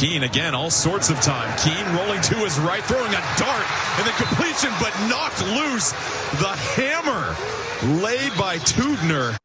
Keene again, all sorts of time. Keene rolling to his right, throwing a dart, and the completion, but knocked loose. The hammer laid by Teubner.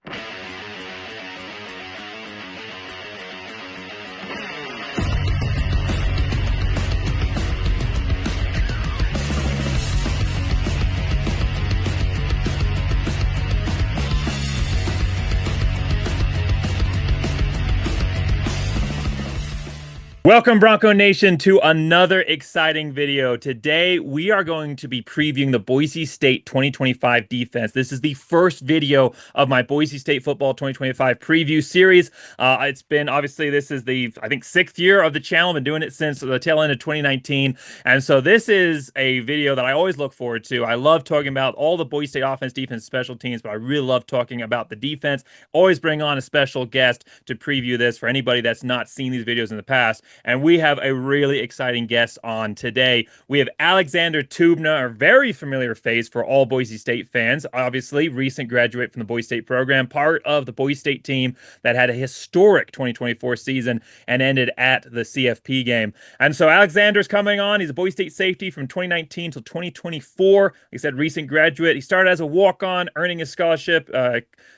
Welcome, Bronco Nation, to another exciting video. Today, we are going to be previewing the Boise State 2025 defense. This is the first video of my Boise State football 2025 preview series. It's been, obviously, this is the, I think, 6th year of the channel. I've been doing it since the tail end of 2019. And so this is a video that I always look forward to. I love talking about all the Boise State offense, defense, special teams, but I really love talking about the defense. Always bring on a special guest to preview this for anybody that's not seen these videos in the past. And we have a really exciting guest on today. We have Alexander Teubner, a very familiar face for all Boise State fans. Obviously, recent graduate from the Boise State program, part of the Boise State team that had a historic 2024 season and ended at the CFP game. And so Alexander's coming on. He's a Boise State safety from 2019 till 2024. Like I said, recent graduate. He started as a walk-on, earning his scholarship,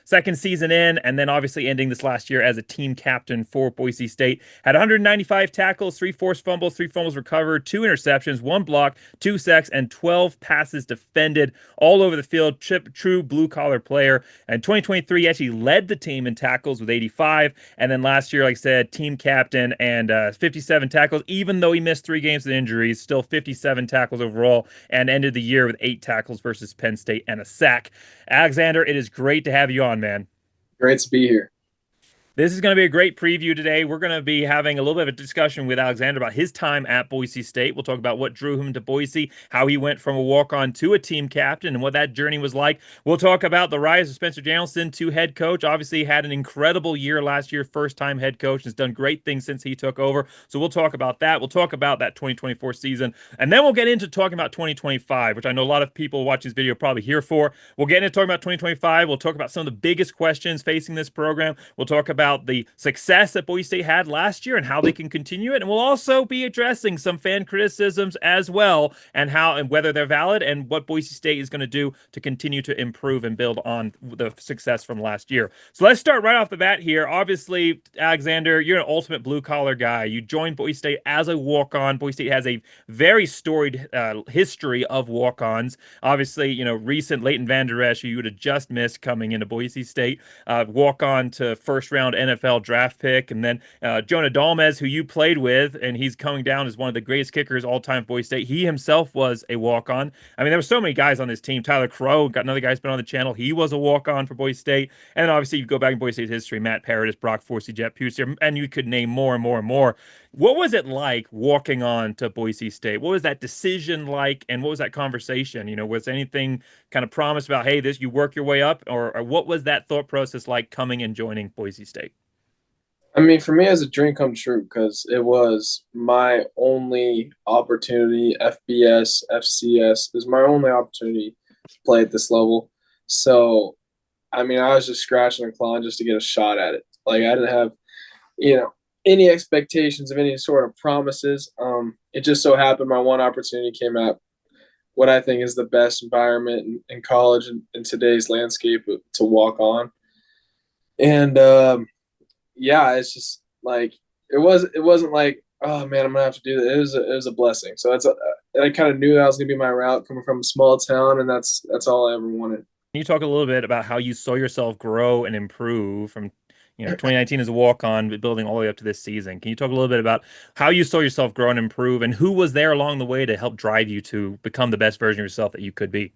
second season in, and then obviously ending this last year as a team captain for Boise State. Had 195 tackles, 3 forced fumbles, 3 fumbles recovered, 2 interceptions, 1 block, 2 sacks, and 12 passes defended all over the field. True blue-collar player. And 2023, he actually led the team in tackles with 85. And then last year, like I said, team captain and 57 tackles. Even though he missed 3 games with injuries, still 57 tackles overall, and ended the year with 8 tackles versus Penn State and a sack. Alexander, it is great to have you on, man. Great to be here. This is going to be a great preview today. We're going to be having a little bit of a discussion with Alexander about his time at Boise State. We'll talk about what drew him to Boise, how he went from a walk-on to a team captain, and what that journey was like. We'll talk about the rise of Spencer Danielson to head coach. Obviously, had an incredible year last year, first-time head coach, and has done great things since he took over. So we'll talk about that. We'll talk about that 2024 season, and then we'll get into talking about 2025, which I know a lot of people watching this video are probably here for. We'll get into talking about 2025. We'll talk about some of the biggest questions facing this program. We'll talk about the success that Boise State had last year and how they can continue it. And we'll also be addressing some fan criticisms as well, and how and whether they're valid, and what Boise State is going to do to continue to improve and build on the success from last year. So let's start right off the bat here. Obviously, Alexander, you're an ultimate blue-collar guy. You joined Boise State as a walk-on. Boise State has a very storied history of walk-ons. Obviously, you know, recent Leighton Vander Esch, who you would have just missed coming into Boise State, walk-on to first-round NFL draft pick, and then Jonah Dalmez, who you played with, and he's coming down as one of the greatest kickers all time for Boise State. He himself was a walk-on. I mean, there were so many guys on this team. Tyler Crow, got another guy who's been on the channel. He was a walk-on for Boise State. And then obviously you go back in Boise State history, Matt Paradis, Brock Forsey, Jet Pusier, and you could name more and more and more. What was it like walking on to Boise State? What was that decision like, and what was that conversation? You know, was anything kind of promised about, hey, this, you work your way up, or what was that thought process like coming and joining Boise State? I mean, for me, it was a dream come true because it was my only opportunity. FBS, FCS is my only opportunity to play at this level. So, I mean, I was just scratching and clawing just to get a shot at it. Like, I didn't have, any expectations of any sort of promises. It just so happened my one opportunity came at what I think is the best environment in college and in today's landscape to walk on. And, yeah, it's just like it wasn't like, oh man, I'm gonna have to do that. It was a blessing. So I kind of knew that was gonna be my route coming from a small town, and that's all I ever wanted. Can you talk a little bit about how you saw yourself grow and improve from 2019 as a walk-on, building all the way up to this season? Can you talk a little bit about how you saw yourself grow and improve, and who was there along the way to help drive you to become the best version of yourself that you could be?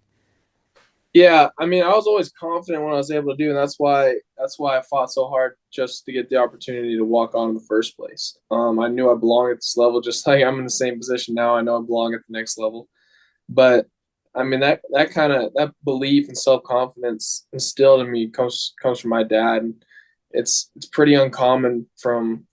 Yeah, I mean, I was always confident when I was able to do, and that's why I fought so hard just to get the opportunity to walk on in the first place. I knew I belonged at this level, just like I'm in the same position now. I know I belong at the next level, but I mean that belief and self-confidence instilled in me comes from my dad, and it's pretty uncommon from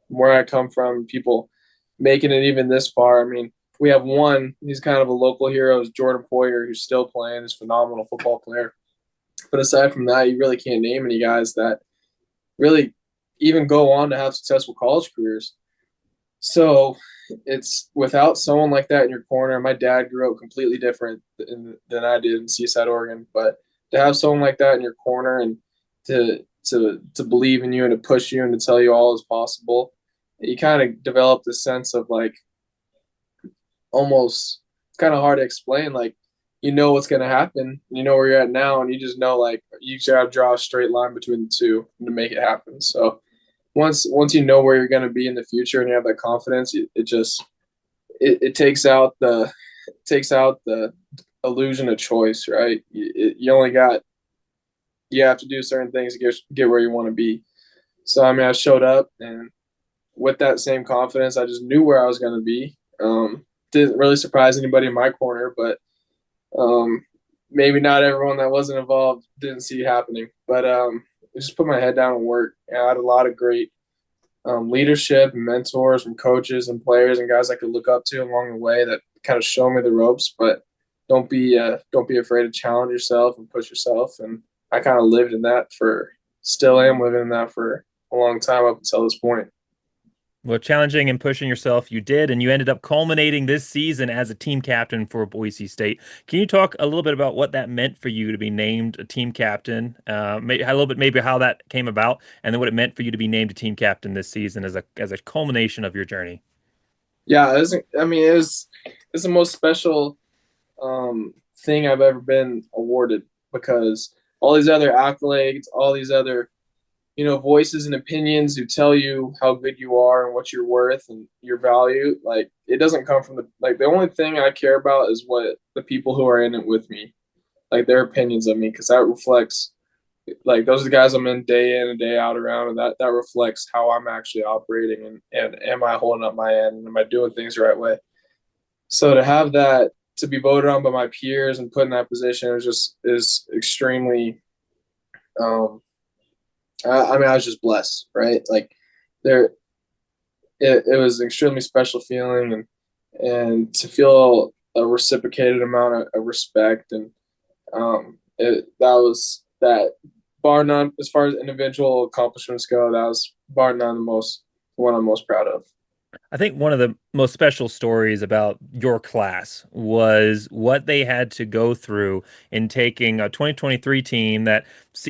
where I come from. People making it even this far. I mean, we have one, he's kind of a local hero, is Jordan Poyer, who's still playing, is a phenomenal football player. But aside from that, you really can't name any guys that really even go on to have successful college careers. So it's without someone like that in your corner. My dad grew up completely different than I did in Seaside, Oregon, but to have someone like that in your corner and to believe in you and to push you and to tell you all is possible, you kind of develop this sense of like almost it's kind of hard to explain. Like you know what's going to happen, you know where you're at now, and you just know like you just got to draw a straight line between the two to make it happen. So once you know where you're going to be in the future and you have that confidence, it takes out the illusion of choice, right? You have to do certain things to get where you want to be. So I mean, I showed up and with that same confidence, I just knew where I was going to be. Didn't really surprise anybody in my corner, but maybe not everyone that wasn't involved didn't see it happening. But I just put my head down and work. I had a lot of great leadership and mentors from coaches and players and guys I could look up to along the way that kind of show me the ropes. But don't be afraid to challenge yourself and push yourself. And I kind of still am living in that for a long time up until this point. Well, challenging and pushing yourself, you did, and you ended up culminating this season as a team captain for Boise State. Can you talk a little bit about what that meant for you to be named a team captain? Maybe a little bit, maybe how that came about, and then what it meant for you to be named a team captain this season as a culmination of your journey. Yeah, it was the most special thing I've ever been awarded because all these other accolades, all these other voices and opinions who tell you how good you are and what you're worth and your value, like it doesn't come from the only thing I care about is what the people who are in it with me, like their opinions of me, because that reflects like those are the guys I'm in day in and day out around, and that reflects how I'm actually operating and am I holding up my end and am I doing things the right way. So to have that to be voted on by my peers and put in that position is extremely I mean, I was just blessed, right? Like it was an extremely special feeling and to feel a reciprocated amount of respect. And that bar none, as far as individual accomplishments go, that was bar none the one I'm most proud of. I think one of the most special stories about your class was what they had to go through in taking a 2023 team that,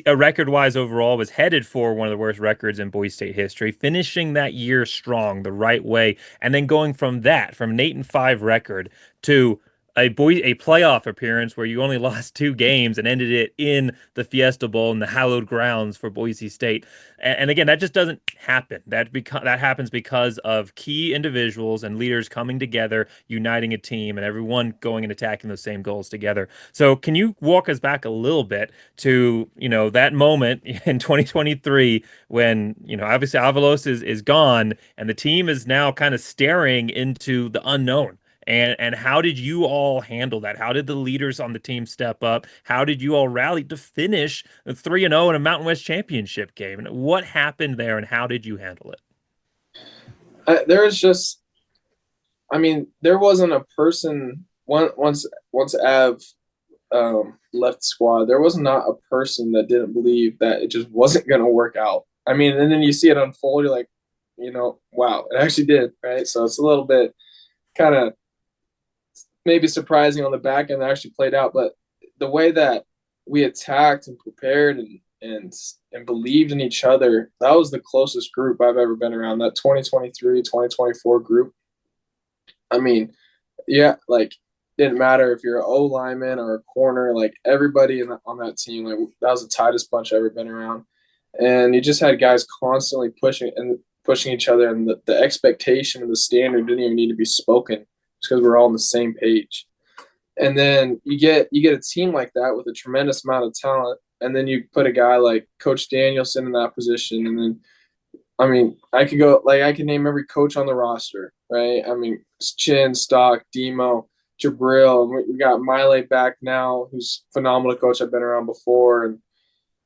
record-wise overall, was headed for one of the worst records in Boise State history, finishing that year strong the right way, and then going from an 8-5 record to a playoff appearance where you only lost 2 games and ended it in the Fiesta Bowl in the hallowed grounds for Boise State. And again, that just doesn't happen. That happens because of key individuals and leaders coming together, uniting a team, and everyone going and attacking those same goals together. So, can you walk us back a little bit to that moment in 2023 when obviously Avalos is gone and the team is now kind of staring into the unknown? And how did you all handle that? How did the leaders on the team step up? How did you all rally to finish 3-0 in a Mountain West championship game? And what happened there, and how did you handle it? There wasn't a person once Av left the squad. There was not a person that didn't believe that it just wasn't going to work out. I mean, and then you see it unfold. You're like, wow, it actually did, right? So it's a little bit kind of maybe surprising on the back end that actually played out, but the way that we attacked and prepared and believed in each other, that was the closest group I've ever been around. That 2023, 2024 group. I mean, yeah, like didn't matter if you're an O lineman or a corner, like everybody on that team, like that was the tightest bunch I've ever been around. And you just had guys constantly pushing each other, and the expectation and the standard didn't even need to be spoken because we're all on the same page. And then you get a team like that with a tremendous amount of talent, and then you put a guy like Coach Danielson in that position, and then I mean, I can name every coach on the roster, right? I mean, Chin, Stock, Demo, Jabril. We got Miley back now, who's a phenomenal coach I've been around before, and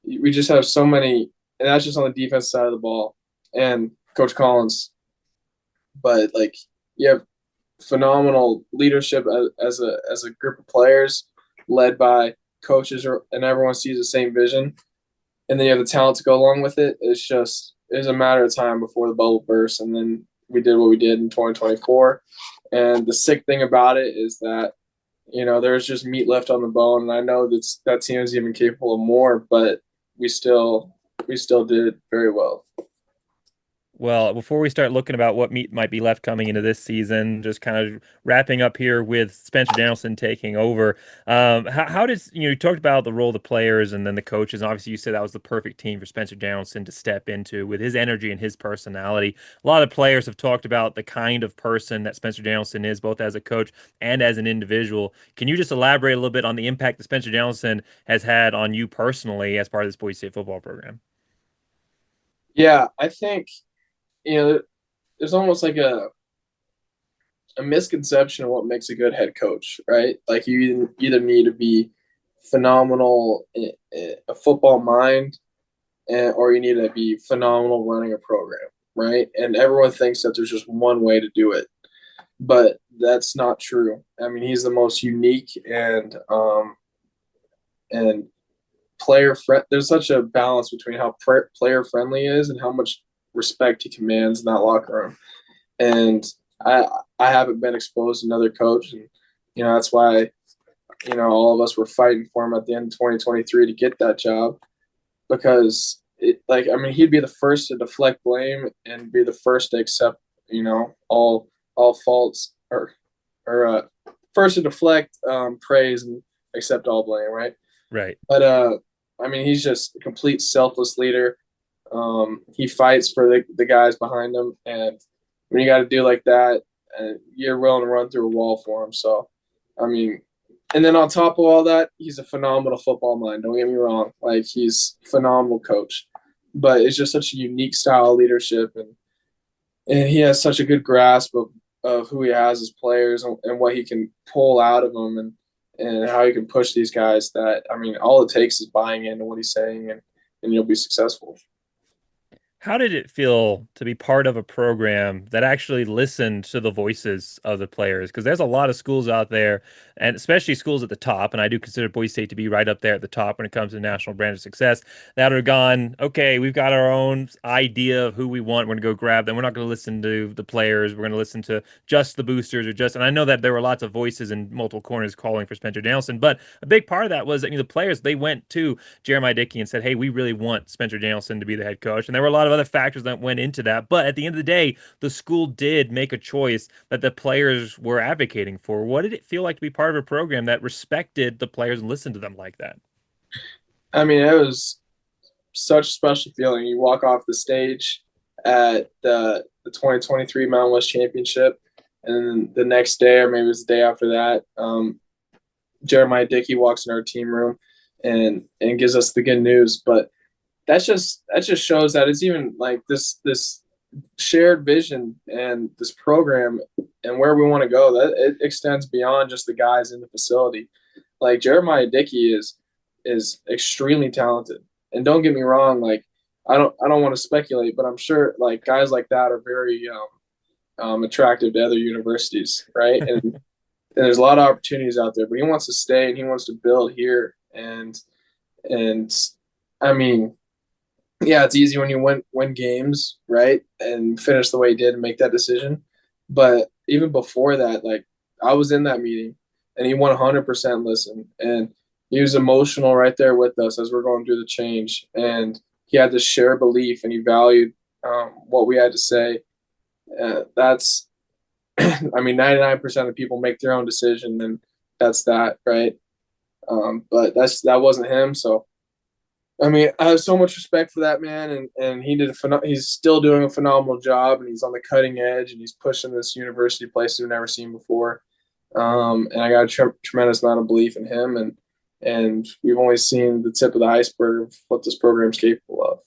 we just have so many, and that's just on the defense side of the ball, and Coach Collins. But like, you have phenomenal leadership as a group of players led by coaches, and everyone sees the same vision, and then you have the talent to go along with it. It's a matter of time before the bubble bursts, and then we did what we did in 2024. And the sick thing about it is that, there's just meat left on the bone. And I know that team is even capable of more, but we still did very well. Well, before we start looking about what meat might be left coming into this season, just kind of wrapping up here with Spencer Danielson taking over. How did you talked about the role of the players and then the coaches, and obviously you said that was the perfect team for Spencer Danielson to step into with his energy and his personality. A lot of players have talked about the kind of person that Spencer Danielson is, both as a coach and as an individual. Can you just elaborate a little bit on the impact that Spencer Danielson has had on you personally as part of this Boise State football program? Yeah, I think there's almost like a misconception of what makes a good head coach, right? Like you either need to be phenomenal in a football mind, or you need to be phenomenal running a program, right? And everyone thinks that there's just one way to do it, but that's not true. I mean, he's the most unique and player friend. There's such a balance between how player friendly is and how much respect he commands in that locker room. And I haven't been exposed to another coach, and that's why all of us were fighting for him at the end of 2023 to get that job, because he'd be the first to deflect blame and be the first to accept all faults, or first to deflect praise and accept all blame, right? Right. But he's just a complete selfless leader. He fights for the guys behind him, and when you got to do like that, you're willing to run through a wall for him. So, and then on top of all that, he's a phenomenal football mind. Don't get me wrong; like, he's a phenomenal coach, but it's just such a unique style of leadership, and he has such a good grasp of who he has as players and what he can pull out of them, and how he can push these guys. That all it takes is buying into what he's saying, and you'll be successful. How did it feel to be part of a program that actually listened to the voices of the players? Because there's a lot of schools out there, and especially schools at the top, and I do consider Boise State to be right up there at the top when it comes to national brand of success, that are gone, okay, we've got our own idea of who we want. We're going to go grab them. We're not going to listen to the players. We're going to listen to just the boosters and I know that there were lots of voices in multiple corners calling for Spencer Danielson, but a big part of that was that the players, they went to Jeremiah Dickey and said, hey, we really want Spencer Danielson to be the head coach. And there were a lot of other factors that went into that. But at the end of the day, the school did make a choice that the players were advocating for. What did it feel like to be part of a program that respected the players and listened to them like that? It was such a special feeling. You walk off the stage at the 2023 Mountain West Championship, and then the next day, or maybe it was the day after that, Jeremiah Dickey walks in our team room and gives us the good news. But that just shows that it's even like this shared vision and this program and where we want to go, that it extends beyond just the guys in the facility. Like, Jeremiah Dickey is extremely talented, and don't get me wrong, like I don't want to speculate, but I'm sure like guys like that are very attractive to other universities, right? And there's a lot of opportunities out there, but he wants to stay and he wants to build here. And yeah, it's easy when you win games, right, and finish the way he did and make that decision. But even before that, like, I was in that meeting, and he 100% listened, and he was emotional right there with us as we're going through the change. And he had this shared belief, and he valued what we had to say. That's, 99% of people make their own decision, and that's that, right? But that wasn't him, so. I have so much respect for that man, and he's still doing a phenomenal job, and he's on the cutting edge, and he's pushing this university places we've never seen before. And I got a tremendous amount of belief in him, and we've only seen the tip of the iceberg of what this program's capable of.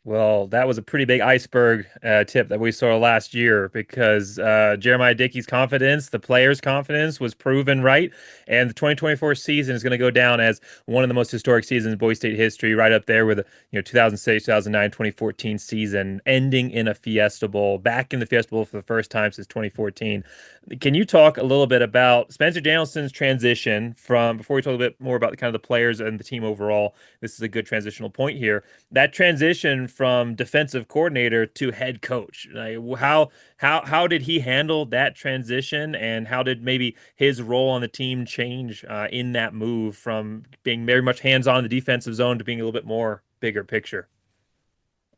Well, that was a pretty big iceberg tip that we saw last year, because Jeremiah Dickey's confidence, the players' confidence, was proven right. And the 2024 season is going to go down as one of the most historic seasons in Boise State history, right up there with the 2006, 2009, 2014 season, ending in a Fiesta Bowl, back in the Fiesta Bowl for the first time since 2014. Can you talk a little bit about Spencer Danielson's transition from, before we talk a bit more about the players and the team overall, this is a good transitional point here, that transition from defensive coordinator to head coach. Like, how did he handle that transition, and how did maybe his role on the team change in that move from being very much hands-on in the defensive zone to being a little bit more bigger picture?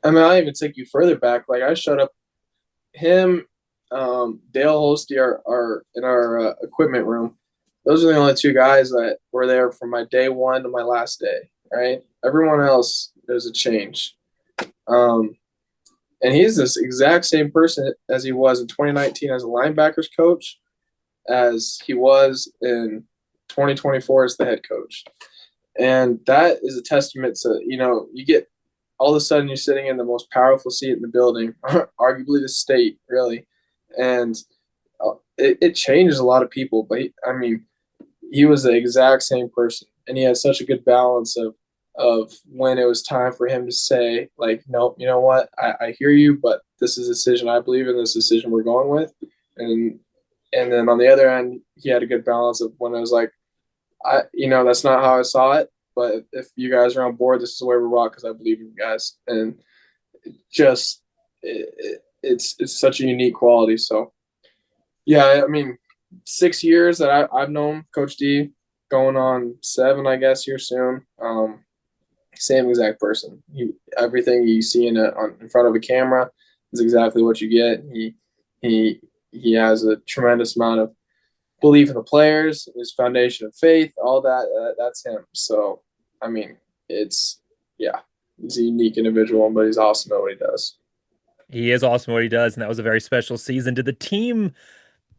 I mean, I'll even take you further back. Like I showed up, him, Dale Holsty are in our equipment room. Those are the only two guys that were there from my day one to my last day. Right, everyone else, there's a change. And he's this exact same person as he was in 2019 as a linebackers coach, as he was in 2024 as the head coach. And that is a testament to, you get all of a sudden you're sitting in the most powerful seat in the building, arguably the state, really. And it changes a lot of people. But he was the exact same person. And he had such a good balance of when it was time for him to say, like, nope, you know what, I hear you, but this is a decision I believe in, this decision we're going with. And then on the other end, he had a good balance of when it was like, that's not how I saw it, but if you guys are on board, this is the way we rock because I believe in you guys. And it's such a unique quality. So, yeah, 6 years that I've known Coach D, going on 7, I guess, here soon. Same exact person. Everything you see in front of a camera is exactly what you get. He has a tremendous amount of belief in the players, his foundation of faith, all that. That's him. So, he's a unique individual, but he's awesome at what he does. He is awesome at what he does, and that was a very special season. Did the team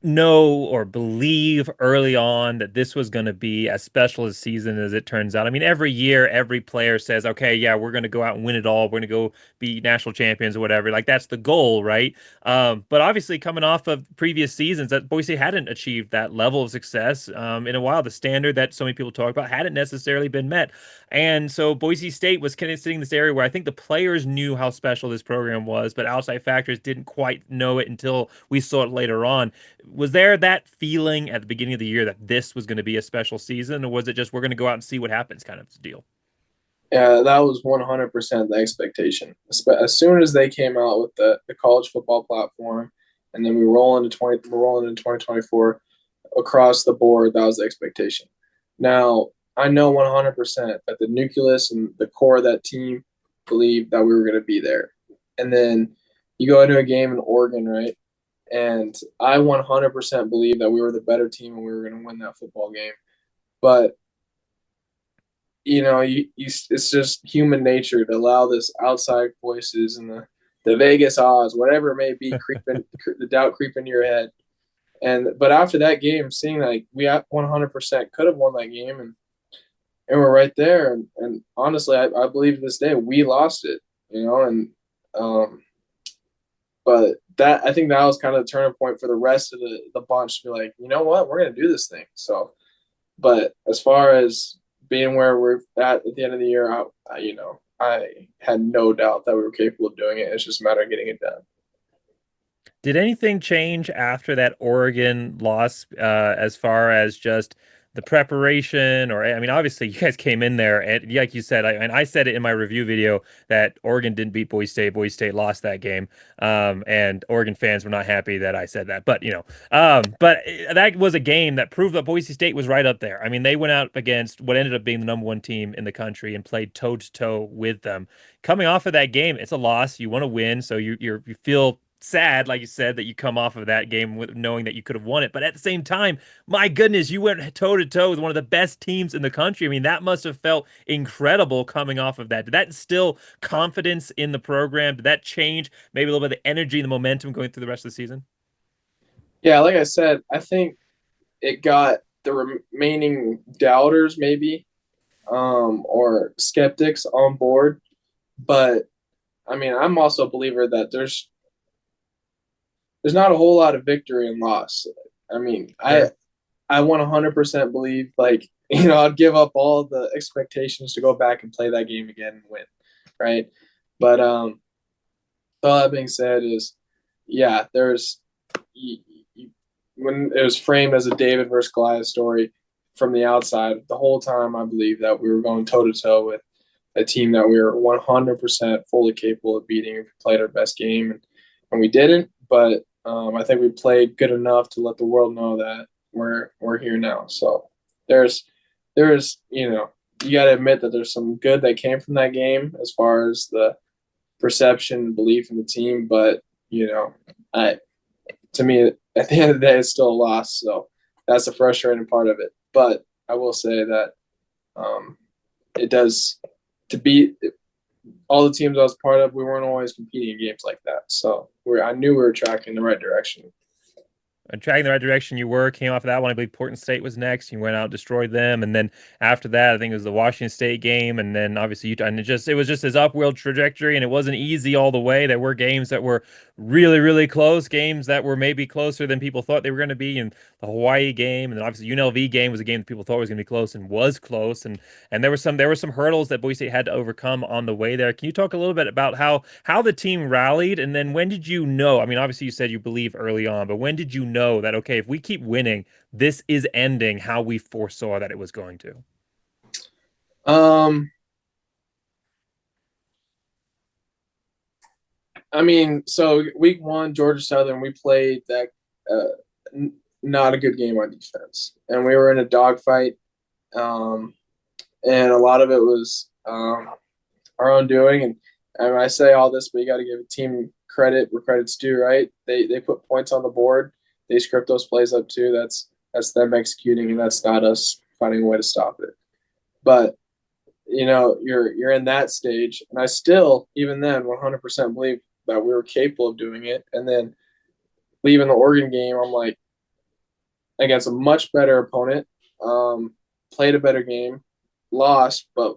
know or believe early on that this was going to be as special a season as it turns out? Every year, every player says, okay, yeah, we're going to go out and win it all. We're going to go be national champions or whatever. Like, that's the goal, right? But obviously, coming off of previous seasons, that Boise hadn't achieved that level of success in a while. The standard that so many people talk about hadn't necessarily been met. And so Boise State was kind of sitting in this area where I think the players knew how special this program was, but outside factors didn't quite know it until we saw it later on. Was there that feeling at the beginning of the year that this was going to be a special season, or was it just we're going to go out and see what happens kind of deal? Yeah, that was 100% the expectation. As soon as they came out with the college football platform, and then we roll into 2024 across the board, that was the expectation. Now, I know 100% that the nucleus and the core of that team believed that we were going to be there. And then you go into a game in Oregon, right? And I 100% believe that we were the better team and we were going to win that football game. But, it's just human nature to allow this outside voices and the Vegas odds, whatever it may be, the doubt creep into your head. But after that game, seeing that we 100% could have won that game and we're right there. And honestly, I believe to this day we lost it, but I think that was kind of the turning point for the rest of the bunch to be like, you know what, we're going to do this thing. So, but as far as being where we're at the end of the year, I had no doubt that we were capable of doing it. It's just a matter of getting it done. Did anything change after that Oregon loss as far as just the preparation? Or, obviously you guys came in there and like you said, I said it in my review video that Oregon didn't beat Boise State. Boise State lost that game. And Oregon fans were not happy that I said that, but but that was a game that proved that Boise State was right up there. They went out against what ended up being the #1 team in the country and played toe to toe with them. Coming off of that game, it's a loss. You want to win. So you feel sad, like you said, that you come off of that game with knowing that you could have won it. But at the same time, my goodness, you went toe to toe with one of the best teams in the country. That must have felt incredible coming off of that. Did that instill confidence in the program? Did that change maybe a little bit of the energy and the momentum going through the rest of the season? Yeah, like I said, I think it got the remaining doubters maybe or skeptics on board. But I'm also a believer that there's not a whole lot of victory and loss. I 100% believe, I'd give up all the expectations to go back and play that game again and win, right? But all that being said is, yeah, there's when it was framed as a David versus Goliath story from the outside, the whole time I believe that we were going toe to toe a team that we were 100% fully capable of beating if we played our best game, and we didn't. But I think we played good enough to let the world know that we're here now. So there's you got to admit that there's some good that came from that game as far as the perception and belief in the team. But to me, at the end of the day, it's still a loss. So that's the frustrating part of it. But I will say that it does to beat all the teams I was part of. We weren't always competing in games like that. So I knew we were tracking in the right direction. Tracking the right direction you were. Came off of that one. I believe Portland State was next. You went out, destroyed them, and then after that, I think it was the Washington State game, and then obviously Utah. And it was just this upward trajectory, and it wasn't easy all the way. There were games that were really, really close, games that were maybe closer than people thought they were going to be. And the Hawaii game, and then obviously UNLV game was a game that people thought was going to be close and was close. And there were some hurdles that Boise State had to overcome on the way there. Can you talk a little bit about how the team rallied, and then when did you know? I mean, obviously you said you believe early on, but when did you know that, okay, if we keep winning, this is ending how we foresaw that it was going to? I mean, so week 1, Georgia Southern, we played that not a good game on defense, and we were in a dogfight, and a lot of it was our own doing. And I say all this, but you got to give a team credit where credit's due, right? They put points on the board. They script those plays up too. That's them executing, and that's not us finding a way to stop it. But you're in that stage, and I still, even then, 100% believe that we were capable of doing it. And then leaving the Oregon game, I'm like, against a much better opponent, played a better game, lost, but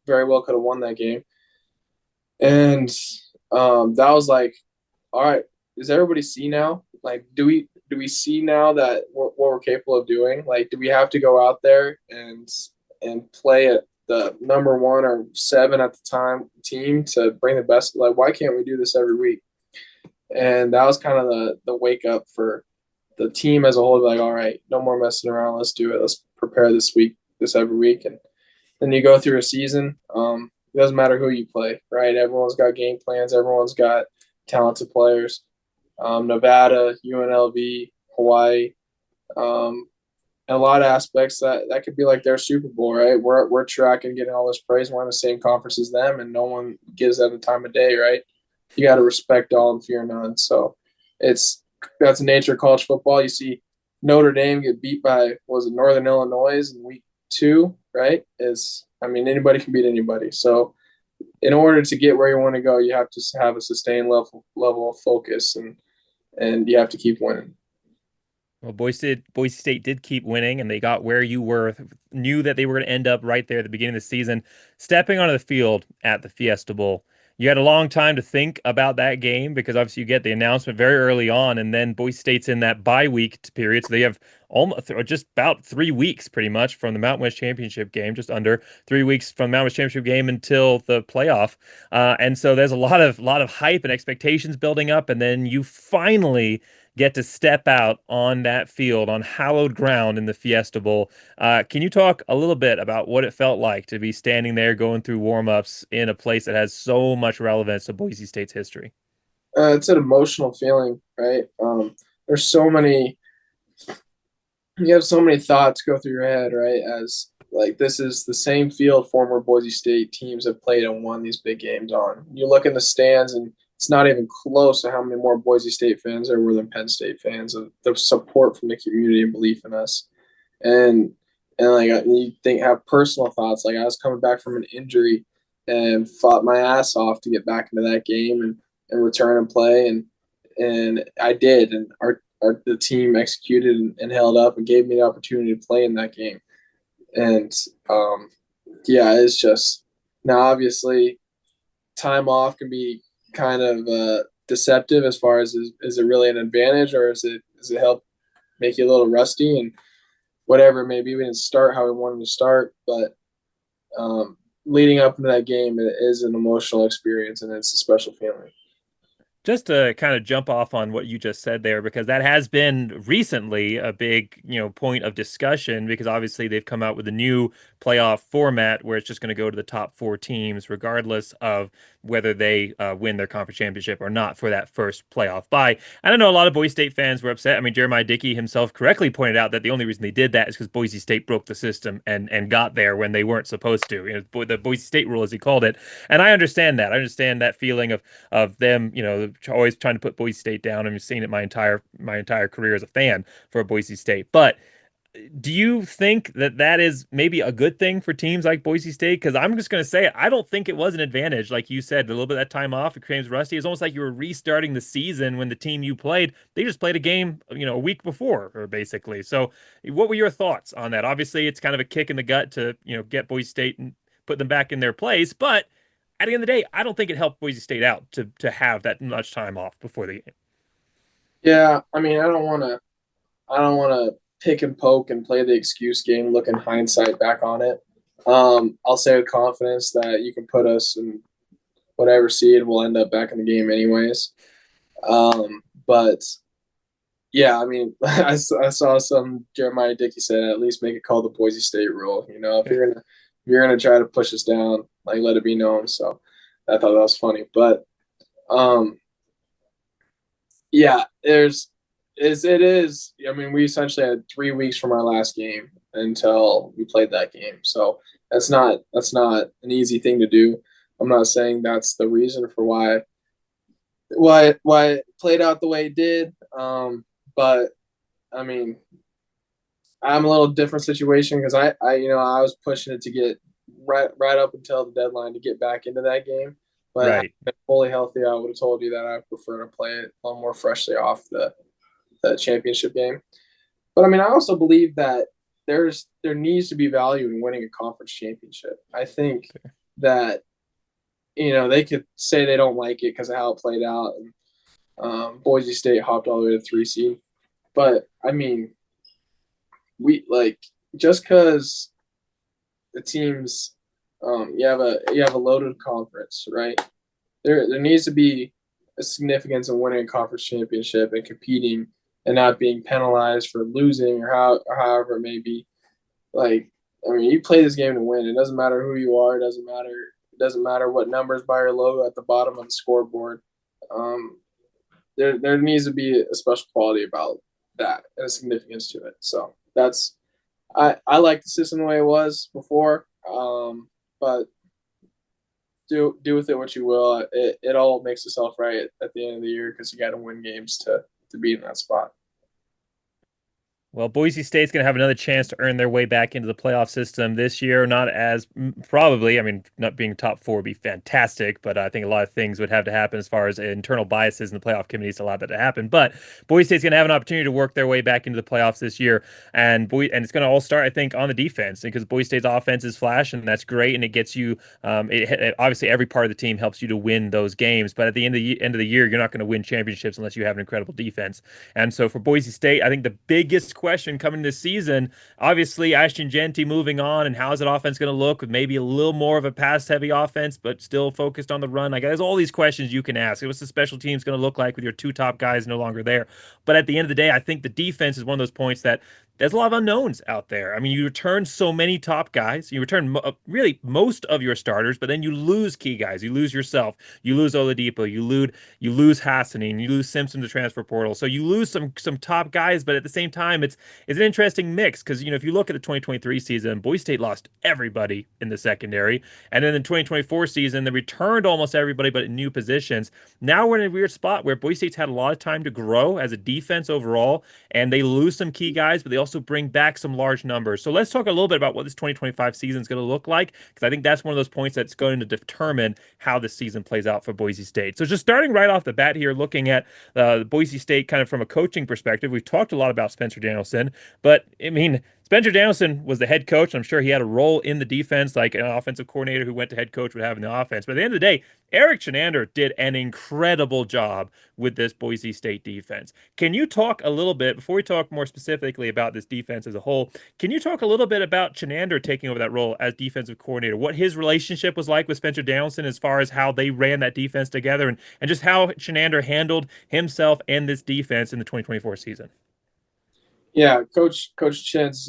very well could have won that game. And that was like, all right, does everybody see now? Like, do we see now that what we're capable of doing? Like, do we have to go out there and play at the number 1 or 7 at the time team to bring the best? Like, why can't we do this every week? And that was kind of the wake up for the team as a whole. Like, all right, no more messing around. Let's do it. Let's prepare this every week. And then you go through a season. It doesn't matter who you play, right? Everyone's got game plans. Everyone's got talented players. Nevada, UNLV, Hawaii, and a lot of aspects that could be like their Super Bowl, right? We're tracking, getting all this praise. We're in the same conference as them, and no one gives them the time of day, right? You got to respect all and fear none. So that's the nature of college football. You see Notre Dame get beat by, was it Northern Illinois in week 2, right? Anybody can beat anybody. So in order to get where you want to go, you have to have a sustained level of focus, and you have to keep winning. Well, Boise State did keep winning, and they got where you were, knew that they were going to end up right there at the beginning of the season, stepping onto the field at the Fiesta Bowl. You had a long time to think about that game because obviously you get the announcement very early on, and then Boise State's in that bye week period, so they have almost just about 3 weeks pretty much from the Mountain West Championship game, just under 3 weeks from the Mountain West Championship game until the playoff, and so there's a lot of hype and expectations building up, and then you finally get to step out on that field on hallowed ground in the Fiesta Bowl. Can you talk a little bit about what it felt like to be standing there going through warm-ups in a place that has so much relevance to Boise State's history? It's an emotional feeling, right? There's so many – you have so many thoughts go through your head, right, as like this is the same field former Boise State teams have played and won these big games on. You look in the stands and it's not even close to how many more Boise State fans there were than Penn State fans. Of the support from the community and belief in us, and like you have personal thoughts. Like I was coming back from an injury and fought my ass off to get back into that game and return and play, and I did, and the team executed and held up and gave me the opportunity to play in that game, and it's just now obviously time off can be kind of deceptive as far as is it really an advantage or does it help make you a little rusty, and whatever maybe we didn't start how we wanted to start, but leading up into that game, it is an emotional experience and it's a special feeling. Just to kind of jump off on what you just said there, because that has been recently a big, point of discussion, because obviously they've come out with a new playoff format where it's just going to go to the top four teams, regardless of whether they win their conference championship or not for that first playoff bye. And I know a lot of Boise State fans were upset. I mean, Jeremiah Dickey himself correctly pointed out that the only reason they did that is because Boise State broke the system and got there when they weren't supposed to. The Boise State rule, as he called it. And I understand that. I understand that feeling of them, always trying to put Boise State down. I've seen it my entire career as a fan for Boise State. But do you think that that is maybe a good thing for teams like Boise State? Because I'm just going to say, I don't think it was an advantage. Like you said, a little bit of that time off, it became rusty. It's almost like you were restarting the season when the team you played, they just played a game, a week before, or basically. So what were your thoughts on that? Obviously, it's kind of a kick in the gut to, get Boise State and put them back in their place. But at the end of the day, I don't think it helped Boise State out to have that much time off before the game. Yeah, I mean, I don't want to pick and poke and play the excuse game, look in hindsight back on it. I'll say with confidence that you can put us in whatever seed, we'll end up back in the game anyways. But yeah, I mean, I saw some Jeremiah Dickey said at least make it called the Boise State rule. If you're gonna try to push us down, like let it be known. So I thought that was funny, but yeah, it is. I mean, we essentially had 3 weeks from our last game until we played that game. So that's not an easy thing to do. I'm not saying that's the reason for why it played out the way it did. But I mean, I'm a little different situation because I was pushing it to get right up until the deadline to get back into that game. But Right. had I been fully healthy, I would have told you that I prefer to play it a little more freshly off the championship game. But I mean, I also believe that there needs to be value in winning a conference championship. I think that they could say they don't like it because of how it played out, and Boise State hopped all the way to 3 seed. But I mean, we just because the teams, you have a loaded conference, right? There needs to be a significance in winning a conference championship and competing and not being penalized for losing or however it may be. Like, I mean, you play this game to win. It doesn't matter who you are. It doesn't matter what numbers by your logo at the bottom of the scoreboard. There needs to be a special quality about that and a significance to it. So I like the system the way it was before. But do with it what you will. It all makes itself right at the end of the year because you got to win games to be in that spot. Well, Boise State's going to have another chance to earn their way back into the playoff system this year. Not as probably, I mean, not being top four would be fantastic, but I think a lot of things would have to happen as far as internal biases in the playoff committees to allow that to happen. But Boise State's going to have an opportunity to work their way back into the playoffs this year, and it's going to all start, I think, on the defense because Boise State's offense is flash, and that's great, and it gets you. Obviously, every part of the team helps you to win those games, but at the end of the year, you're not going to win championships unless you have an incredible defense. And so for Boise State, I think the biggest question coming this season, obviously Ashton Genty moving on, and how's that offense going to look with maybe a little more of a pass-heavy offense, but still focused on the run? Like, there's all these questions you can ask. What's the special teams going to look like with your two top guys no longer there? But at the end of the day, I think the defense is one of those points that there's a lot of unknowns out there. I mean, you return so many top guys. You return really most of your starters, but then you lose key guys. You lose yourself. You lose Oladipo. You lose Hassanin. You lose Simpson to transfer portal. So you lose some top guys, but at the same time, it's an interesting mix because if you look at the 2023 season, Boise State lost everybody in the secondary, and then the 2024 season, they returned almost everybody, but in new positions. Now we're in a weird spot where Boise State's had a lot of time to grow as a defense overall, and they lose some key guys, but they also bring back some large numbers. So let's talk a little bit about what this 2025 season is going to look like, because I think that's one of those points that's going to determine how this season plays out for Boise State. So just starting right off the bat here, looking at Boise State kind of from a coaching perspective, we've talked a lot about Spencer Danielson, but I mean, Spencer Danielson was the head coach. I'm sure he had a role in the defense, like an offensive coordinator who went to head coach would have in the offense. But at the end of the day, Eric Chenander did an incredible job with this Boise State defense. Can you talk a little bit, before we talk more specifically about this defense as a whole, can you talk a little bit about Chenander taking over that role as defensive coordinator, what his relationship was like with Spencer Danielson as far as how they ran that defense together, and just how Chenander handled himself and this defense in the 2024 season? Yeah, Coach Chance,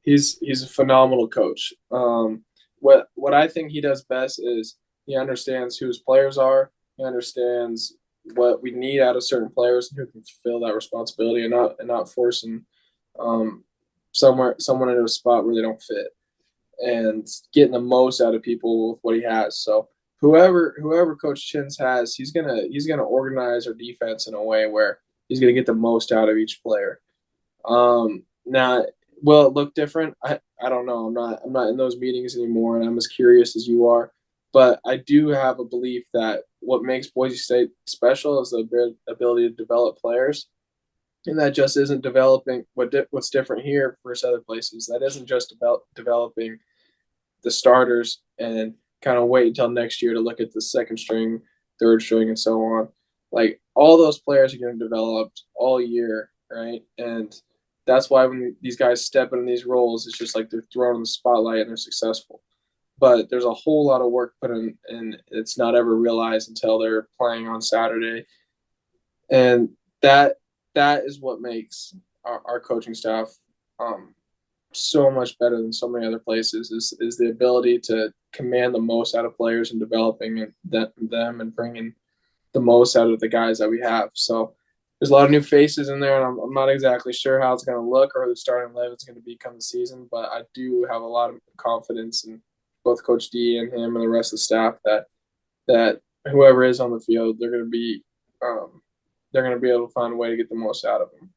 he's a phenomenal coach. What I think he does best is he understands who his players are. He understands what we need out of certain players and who can fulfill that responsibility, and not forcing someone into a spot where they don't fit, and getting the most out of people with what he has. So whoever Coach Chins has, he's gonna organize our defense in a way where he's gonna get the most out of each player. Now, will it look different? I don't know. I'm not in those meetings anymore, and I'm as curious as you are. But I do have a belief that what makes Boise State special is the ability to develop players, and that just isn't developing what's different here versus other places. That isn't just about developing the starters and kind of wait until next year to look at the second string, third string, and so on. Like, all those players are getting developed all year, right? And that's why when these guys step into these roles, it's just like they're thrown in the spotlight and they're successful. But there's a whole lot of work put in, and it's not ever realized until they're playing on Saturday. And that is what makes our coaching staff so much better than so many other places, is the ability to command the most out of players and developing them and bringing the most out of the guys that we have. So there's a lot of new faces in there, and I'm not exactly sure how it's going to look or who the starting 11 is going to be come the season, but I do have a lot of confidence in both Coach D and him and the rest of the staff that whoever is on the field, they're going to be able to find a way to get the most out of them.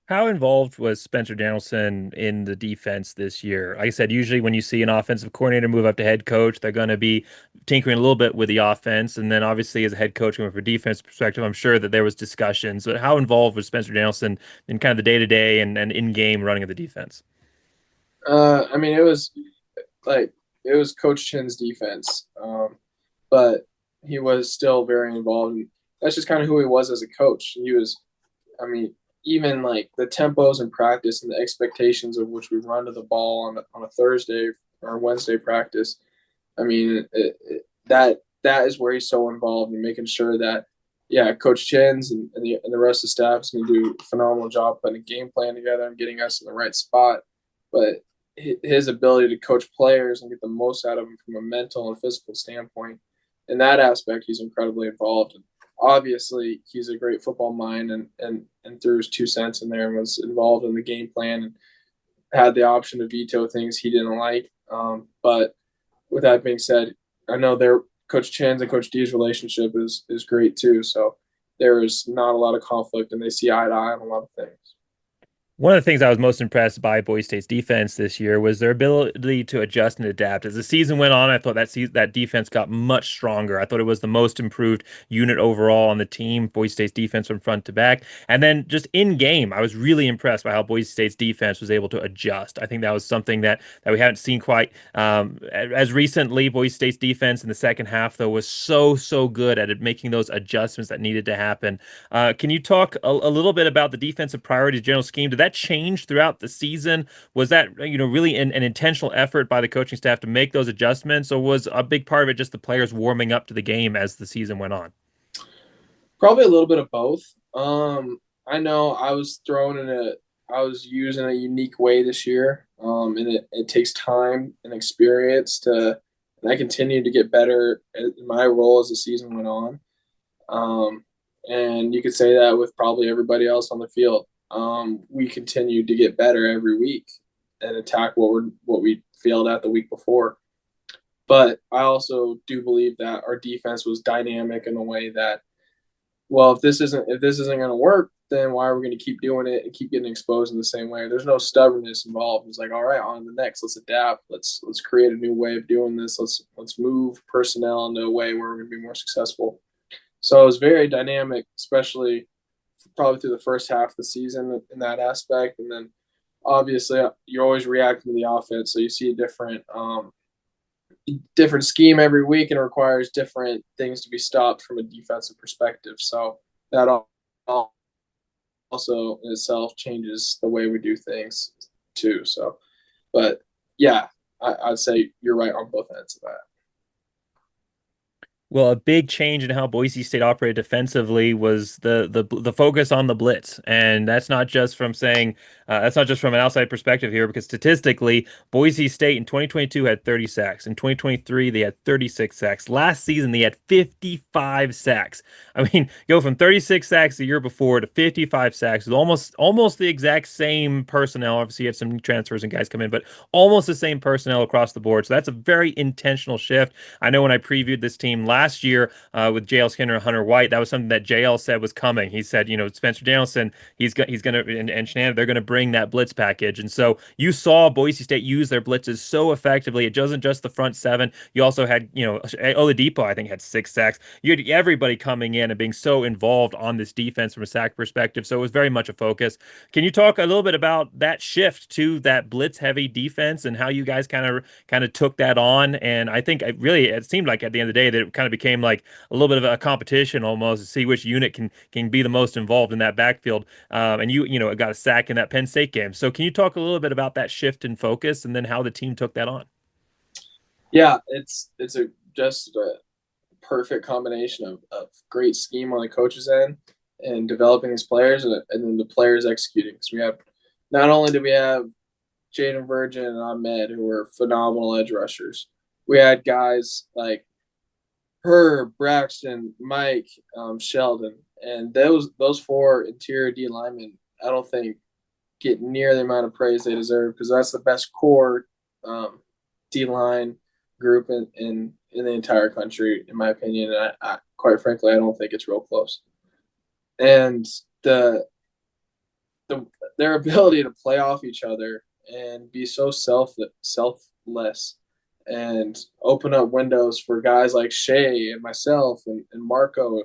How involved was Spencer Danielson in the defense this year? Like I said, usually when you see an offensive coordinator move up to head coach, they're going to be tinkering a little bit with the offense. And then obviously as a head coach from a defense perspective, I'm sure that there was discussions. But how involved was Spencer Danielson in kind of the day-to-day and in-game running of the defense? I mean, it was Coach Chin's defense, but he was still very involved. And that's just kind of who he was as a coach. He was, I mean, even like the tempos in practice and the expectations of which we run to the ball on a Thursday or Wednesday practice. I mean, that is where he's so involved in making sure that, yeah, Coach Chins and the rest of the staff is going to do a phenomenal job putting a game plan together and getting us in the right spot. But his ability to coach players and get the most out of them from a mental and physical standpoint, in that aspect, he's incredibly involved. And obviously, he's a great football mind and threw his 2 cents in there and was involved in the game plan and had the option to veto things he didn't like. But with that being said, I know Coach Chin's and Coach D's relationship is great too. So there is not a lot of conflict, and they see eye to eye on a lot of things. One of the things I was most impressed by Boise State's defense this year was their ability to adjust and adapt. As the season went on, I thought that defense got much stronger. I thought it was the most improved unit overall on the team, Boise State's defense from front to back. And then just in game, I was really impressed by how Boise State's defense was able to adjust. I think that was something that we haven't seen quite as recently. Boise State's defense in the second half, though, was so good at making those adjustments that needed to happen. Can you talk a little bit about the defensive priorities, general scheme? Did that change throughout the season? Was that really an intentional effort by the coaching staff to make those adjustments, or was a big part of it just the players warming up to the game as the season went on? Probably a little bit of both. I know I was using a unique way this year, and it takes time and experience and I continued to get better in my role as the season went on. And you could say that with probably everybody else on the field. We continued to get better every week and attack what we failed at the week before. But I also do believe that our defense was dynamic in a way that, well, if this isn't going to work, then why are we going to keep doing it and keep getting exposed in the same way? There's no stubbornness involved. It's like, all right, on to the next. Let's adapt. Let's create a new way of doing this. Let's move personnel into a way where we're going to be more successful. So it was very dynamic, especially probably through the first half of the season in that aspect. And then obviously you're always reacting to the offense, so you see a different scheme every week, and it requires different things to be stopped from a defensive perspective. So that also in itself changes the way we do things too. So, but yeah, I'd say you're right on both ends of that. Well, a big change in how Boise State operated defensively was the focus on the blitz, and that's not just from an outside perspective here, because statistically, Boise State in 2022 had 30 sacks. In 2023, they had 36 sacks. Last season, they had 55 sacks. I mean, go from 36 sacks the year before to 55 sacks with almost the exact same personnel. Obviously, you had some new transfers and guys come in, but almost the same personnel across the board. So that's a very intentional shift. I know when I previewed this team last year with JL Skinner and Hunter White, that was something that JL said was coming. He said, Spencer Danielson, he's going to, and Shannon, they're going to bring that blitz package. And so you saw Boise State use their blitzes so effectively. It wasn't just the front seven. You also had, Oladipo, I think, had 6 sacks. You had everybody coming in and being so involved on this defense from a sack perspective. So it was very much a focus. Can you talk a little bit about that shift to that blitz heavy defense and how you guys kind of took that on? And I think it seemed like at the end of the day that it kind of became like a little bit of a competition almost to see which unit can be the most involved in that backfield. And you got a sack in that Penn State game. So can you talk a little bit about that shift in focus and then how the team took that on? Yeah, just a perfect combination of great scheme on the coach's end and developing these players, and then the players executing. So not only do we have Jaden Virgin and Ahmed, who were phenomenal edge rushers, we had guys like Herb, Braxton, Mike, Sheldon, and those 4 interior D linemen, I don't think get near the amount of praise they deserve, because that's the best core D line group in the entire country, in my opinion. And I quite frankly, I don't think it's real close. And their ability to play off each other and be so selfless and open up windows for guys like Shea and myself and Marco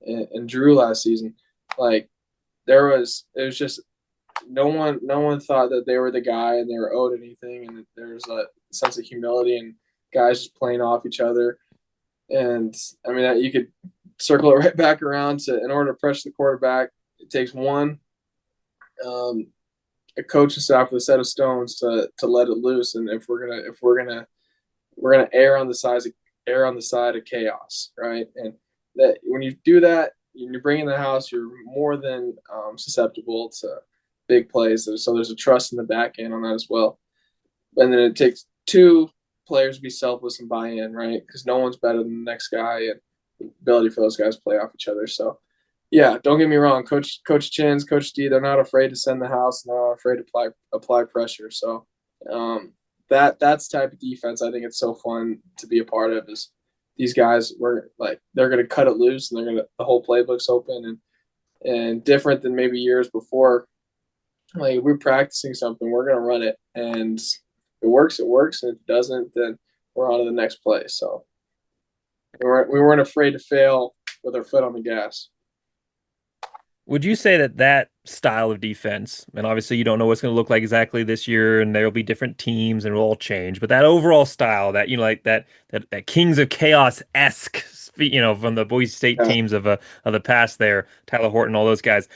and Drew last season. Like it was just no one thought that they were the guy and they were owed anything, and there's a sense of humility and guys just playing off each other. And I mean, you could circle it right back around to, in order to pressure the quarterback, it takes one a coaching staff with a set of stones to let it loose. And if we're gonna err on the side of chaos, right? And that when you do that, you bring in the house, you're more than susceptible to big plays. So there's a trust in the back end on that as well. And then it takes 2 players to be selfless and buy in, right? Because no one's better than the next guy, and the ability for those guys to play off each other. So yeah, don't get me wrong, Coach Chins, Coach D, they're not afraid to send the house, and they're not afraid to apply pressure. So that's the type of defense I think it's so fun to be a part of. Is these guys they're gonna cut it loose, and the whole playbook's open, and different than maybe years before. Like, we're practicing something, we're gonna run it, and if it works, it works, and if it doesn't, then we're on to the next play. So we weren't afraid to fail with our foot on the gas. Would you say that style of defense, and obviously you don't know what's going to look like exactly this year, and there'll be different teams and it'll all change, but that overall style, that like that Kings of Chaos-esque, from the Boise State teams of the past there, Tyler Horton, all those guys,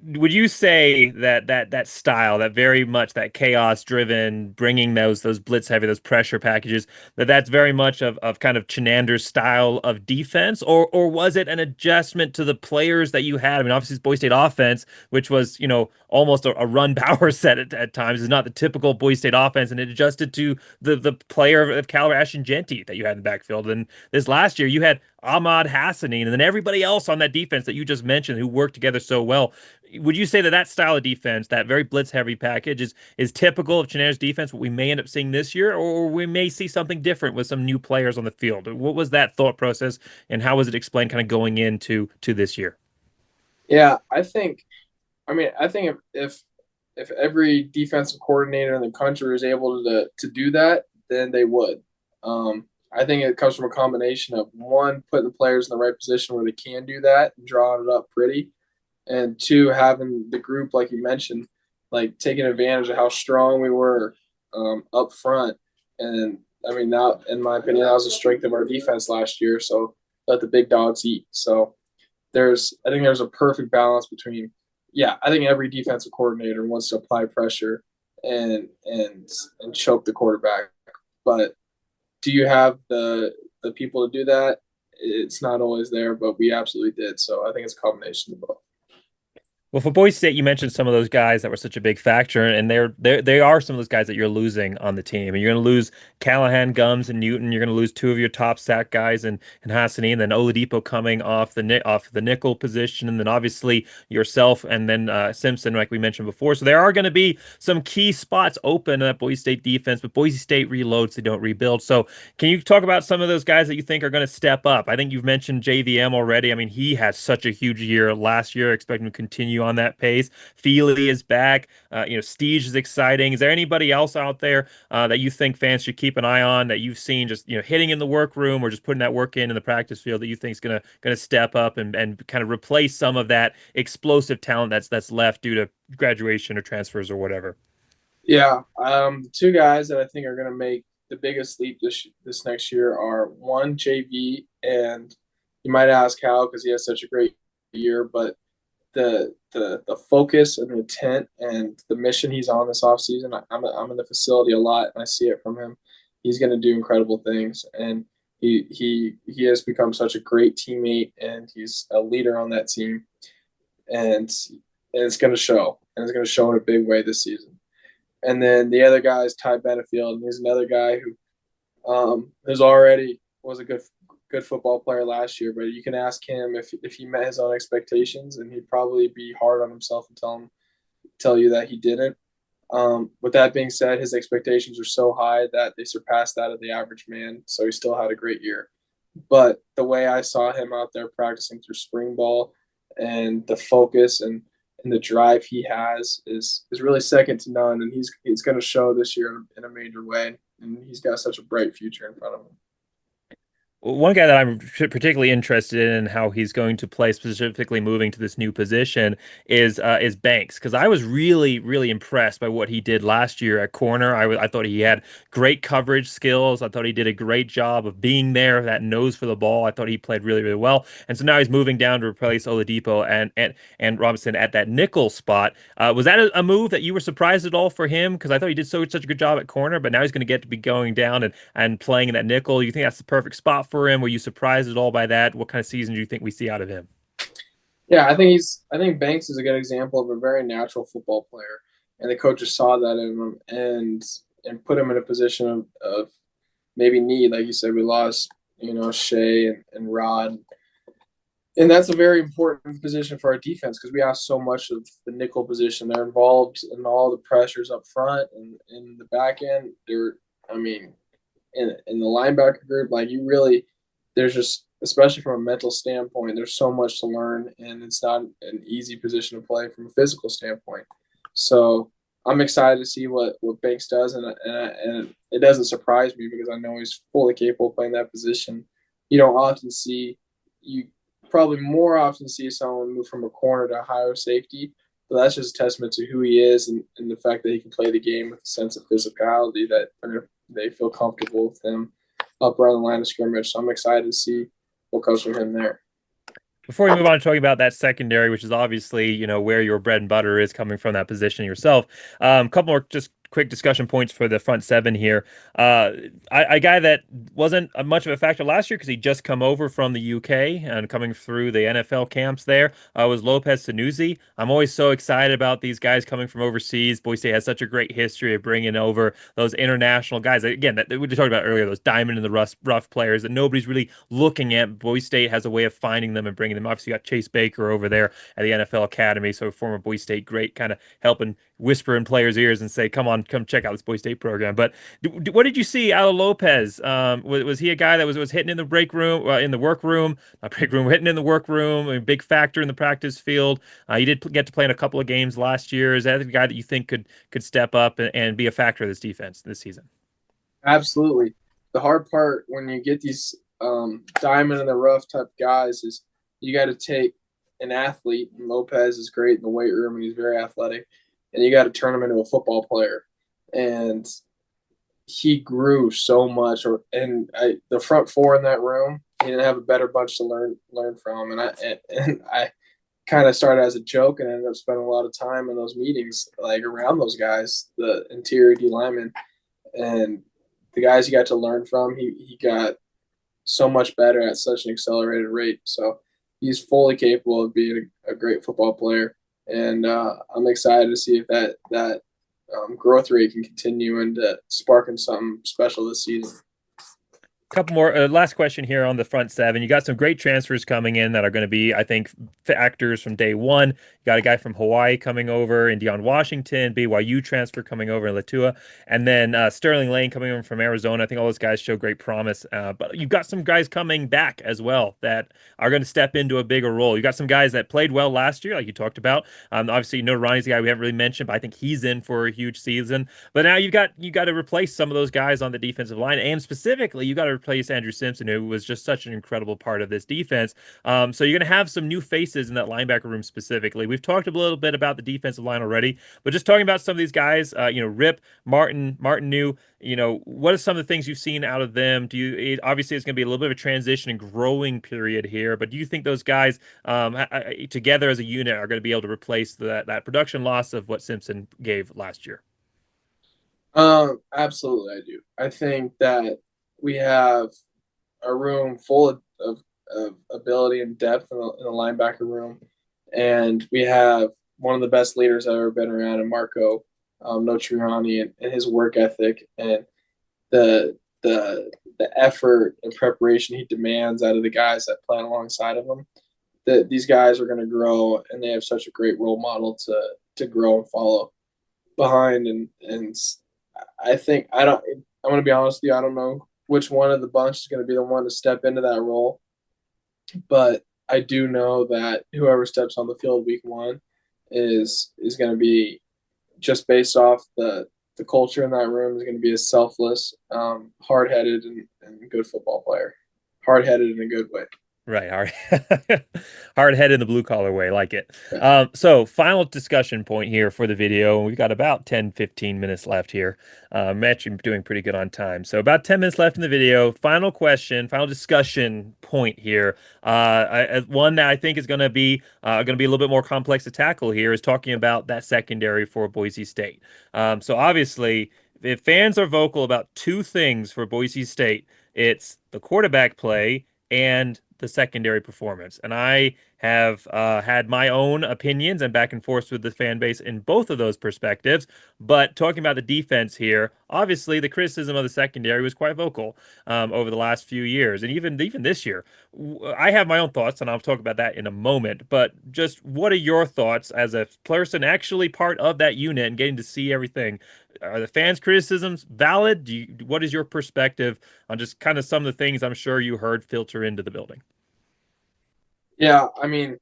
would you say that style, that very much that chaos driven, bringing those blitz heavy, those pressure packages, that's very much of kind of Chenander's style of defense, or was it an adjustment to the players that you had? I mean, obviously it's Boise State offense, which was almost a run power set at times, is not the typical Boise State offense, and it adjusted to the player of caliber Ashton Genty that you had in the backfield. And this last year you had Ahmad Hassanin, and then everybody else on that defense that you just mentioned who worked together so well. Would you say that style of defense, that very blitz-heavy package, is typical of Chenander's defense, what we may end up seeing this year, or we may see something different with some new players on the field? What was that thought process, and how was it explained kind of going into this year? Yeah, I think if every defensive coordinator in the country was able to do that, then they would. I think it comes from a combination of, one, putting the players in the right position where they can do that and drawing it up pretty, and 2, having the group, like you mentioned, like taking advantage of how strong we were up front. And I mean, that, in my opinion, that was the strength of our defense last year. So let the big dogs eat. So I think there's a perfect balance between, yeah, I think every defensive coordinator wants to apply pressure and choke the quarterback. But do you have the people to do that? It's not always there, but we absolutely did. So I think it's a combination of both. Well, for Boise State, you mentioned some of those guys that were such a big factor, and they are some of those guys that you're losing on the team. And you're going to lose Callahan, Gums, and Newton. You're going to lose two of your top sack guys and Hassani, and then Oladipo coming off the nickel position, and then obviously yourself, and then Simpson, like we mentioned before. So there are going to be some key spots open in that Boise State defense, but Boise State reloads, they don't rebuild. So can you talk about some of those guys that you think are going to step up? I think you've mentioned JVM already. I mean, he had such a huge year last year. Expect him to continue on that pace. Feely is back. Steege is exciting. Is there anybody else out there that you think fans should keep an eye on that you've seen just hitting in the workroom or just putting that work in the practice field that you think is gonna step up and kind of replace some of that explosive talent that's left due to graduation or transfers or whatever? Yeah, the two guys that I think are going to make the biggest leap this next year are one JV, and you might ask how because he has such a great year, but the focus and the intent and the mission he's on this offseason, I'm in the facility a lot and I see it from him. He's going to do incredible things, and he has become such a great teammate, and he's a leader on that team, and it's going to show, and it's going to show in a big way this season. And then the other guy is Ty Benefield, and he's another guy who's already was a good football player last year. But you can ask him if he met his own expectations, and he'd probably be hard on himself and tell you that he didn't. With that being said, his expectations are so high that they surpassed that of the average man. So he still had a great year. But the way I saw him out there practicing through spring ball and the focus and the drive he has is really second to none, and he's going to show this year in a major way, and he's got such a bright future in front of him. One guy that I'm particularly interested in how he's going to play, specifically moving to this new position, is Banks, because I was really, really impressed by what he did last year at corner. I thought he had great coverage skills. I thought he did a great job of being there, that nose for the ball. I thought he played really, really well. And so now he's moving down to replace Oladipo and Robinson at that nickel spot. Was that a move that you were surprised at all for him? Because I thought he did such a good job at corner, but now he's going to get to be going down and playing in that nickel. You think that's the perfect spot for him? Were you surprised at all by that? What kind of season do you think we see out of him? Yeah, I think Banks is a good example of a very natural football player, and the coaches saw that in him and put him in a position of maybe need. Like you said, we lost Shea and Rod, and that's a very important position for our defense because we have so much of the nickel position. They're involved in all the pressures up front and in the back end. In the linebacker group, like there's just, especially from a mental standpoint, there's so much to learn, and it's not an easy position to play from a physical standpoint. So I'm excited to see what Banks does, and it doesn't surprise me because I know he's fully capable of playing that position. You probably more often see someone move from a corner to a higher safety, but that's just a testament to who he is and the fact that he can play the game with a sense of physicality that they feel comfortable with him up around the line of scrimmage. So I'm excited to see what comes from him there. Before we move on to talking about that secondary, which is obviously, where your bread and butter is coming from that position yourself, a couple more just quick discussion points for the front seven here. A guy that wasn't much of a factor last year because he just come over from the UK and coming through the NFL camps there was Lopez Sanusi. I'm always so excited about these guys coming from overseas. Boise State has such a great history of bringing over those international guys. Again, that we talked about earlier, those diamond in the rough players that nobody's really looking at. Boise State has a way of finding them and bringing them. Obviously, you got Chase Baker over there at the NFL Academy, so former Boise State great, kind of helping whisper in players' ears and say, come check out this Boise State program. But what did you see out of Lopez? Was he a guy that was hitting in the break room, in the workroom, hitting in the workroom, a big factor in the practice field? He did get to play in a couple of games last year. Is that a guy that you think could step up and be a factor of this defense this season? Absolutely. The hard part when you get these diamond in the rough type guys is you got to take an athlete, and Lopez is great in the weight room, and he's very athletic. and you got to turn him into a football player. And he grew so much. The front four in that room, he didn't have a better bunch to learn from. And I kind of started as a joke and ended up spending a lot of time in those meetings, like around those guys, the interior D linemen, and the guys he got to learn from. He got so much better at such an accelerated rate. So he's fully capable of being a great football player. And I'm excited to see if that growth rate can continue and sparking something special this season. Couple more last question here on the front seven. You got some great transfers coming in that are going to be, I think, factors from day one. You got a guy from Hawaii coming over in Deion Washington, BYU transfer coming over in Latua, and then Sterling Lane coming over from Arizona. I think all those guys show great promise. But you've got some guys coming back as well that are going to step into a bigger role. You got some guys that played well last year, like you talked about. Obviously, Ronnie's the guy we haven't really mentioned, but I think he's in for a huge season. But now you got to replace some of those guys on the defensive line, and specifically, you got to replace Andrew Simpson, who was just such an incredible part of this defense. So you're going to have some new faces in that linebacker room specifically. We've talked a little bit about the defensive line already, but just talking about some of these guys, Rip, Martin New, what are some of the things you've seen out of them? Obviously it's going to be a little bit of a transition and growing period here, but do you think those guys together as a unit are going to be able to replace that production loss of what Simpson gave last year? Absolutely, I do. I think that we have a room full of ability and depth in the linebacker room, and we have one of the best leaders I've ever been around in Marco Notriani, and his work ethic and the effort and preparation he demands out of the guys that play alongside of him. That these guys are going to grow, and they have such a great role model to grow and follow behind. And I think I'm going to be honest with you. I don't know which one of the bunch is going to be the one to step into that role, but I do know that whoever steps on the field week one is going to be, just based off the culture in that room, is going to be a selfless, hard-headed, and good football player. Hard-headed in a good way. Right, hard head in the blue collar way, like it. Yeah. So final discussion point here for the video. We've got about 10-15 minutes left here. I'm actually doing pretty good on time. So about 10 minutes left in the video. Final question, final discussion point here. One that I think is going to be a little bit more complex to tackle here is talking about that secondary for Boise State. So obviously, if fans are vocal about two things for Boise State, it's the quarterback play and the secondary performance. And I have had my own opinions and back and forth with the fan base in both of those perspectives. But talking about the defense here, obviously the criticism of the secondary was quite vocal over the last few years. And even this year, I have my own thoughts, and I'll talk about that in a moment. But just what are your thoughts as a person actually part of that unit and getting to see everything? Are the fans' criticisms valid? What is your perspective on just kind of some of the things I'm sure you heard filter into the building? Yeah, I mean,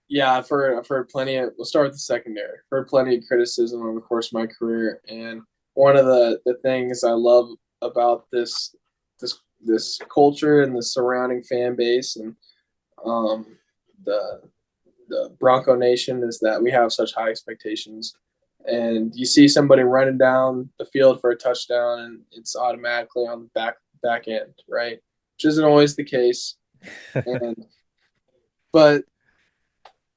yeah, I've heard plenty of. We'll start with the secondary. I've heard plenty of criticism over the course of my career, and one of the things I love about this culture and the surrounding fan base and the Bronco Nation is that we have such high expectations. And you see somebody running down the field for a touchdown, and it's automatically on the back end, right? Which isn't always the case. But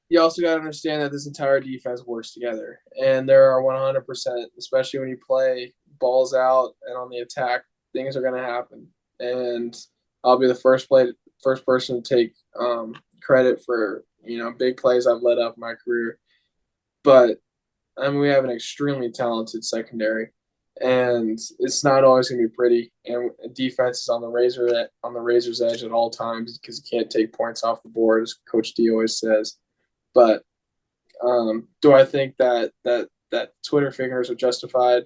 you also got to understand that this entire defense works together. And there are 100%, especially when you play balls out and on the attack, things are going to happen. And I'll be the first person to take credit for, big plays I've led up in my career. But I mean, we have an extremely talented secondary, and it's not always going to be pretty. And defense is on the razor's edge at all times because you can't take points off the board, as Coach D always says. But do I think that Twitter fingers are justified?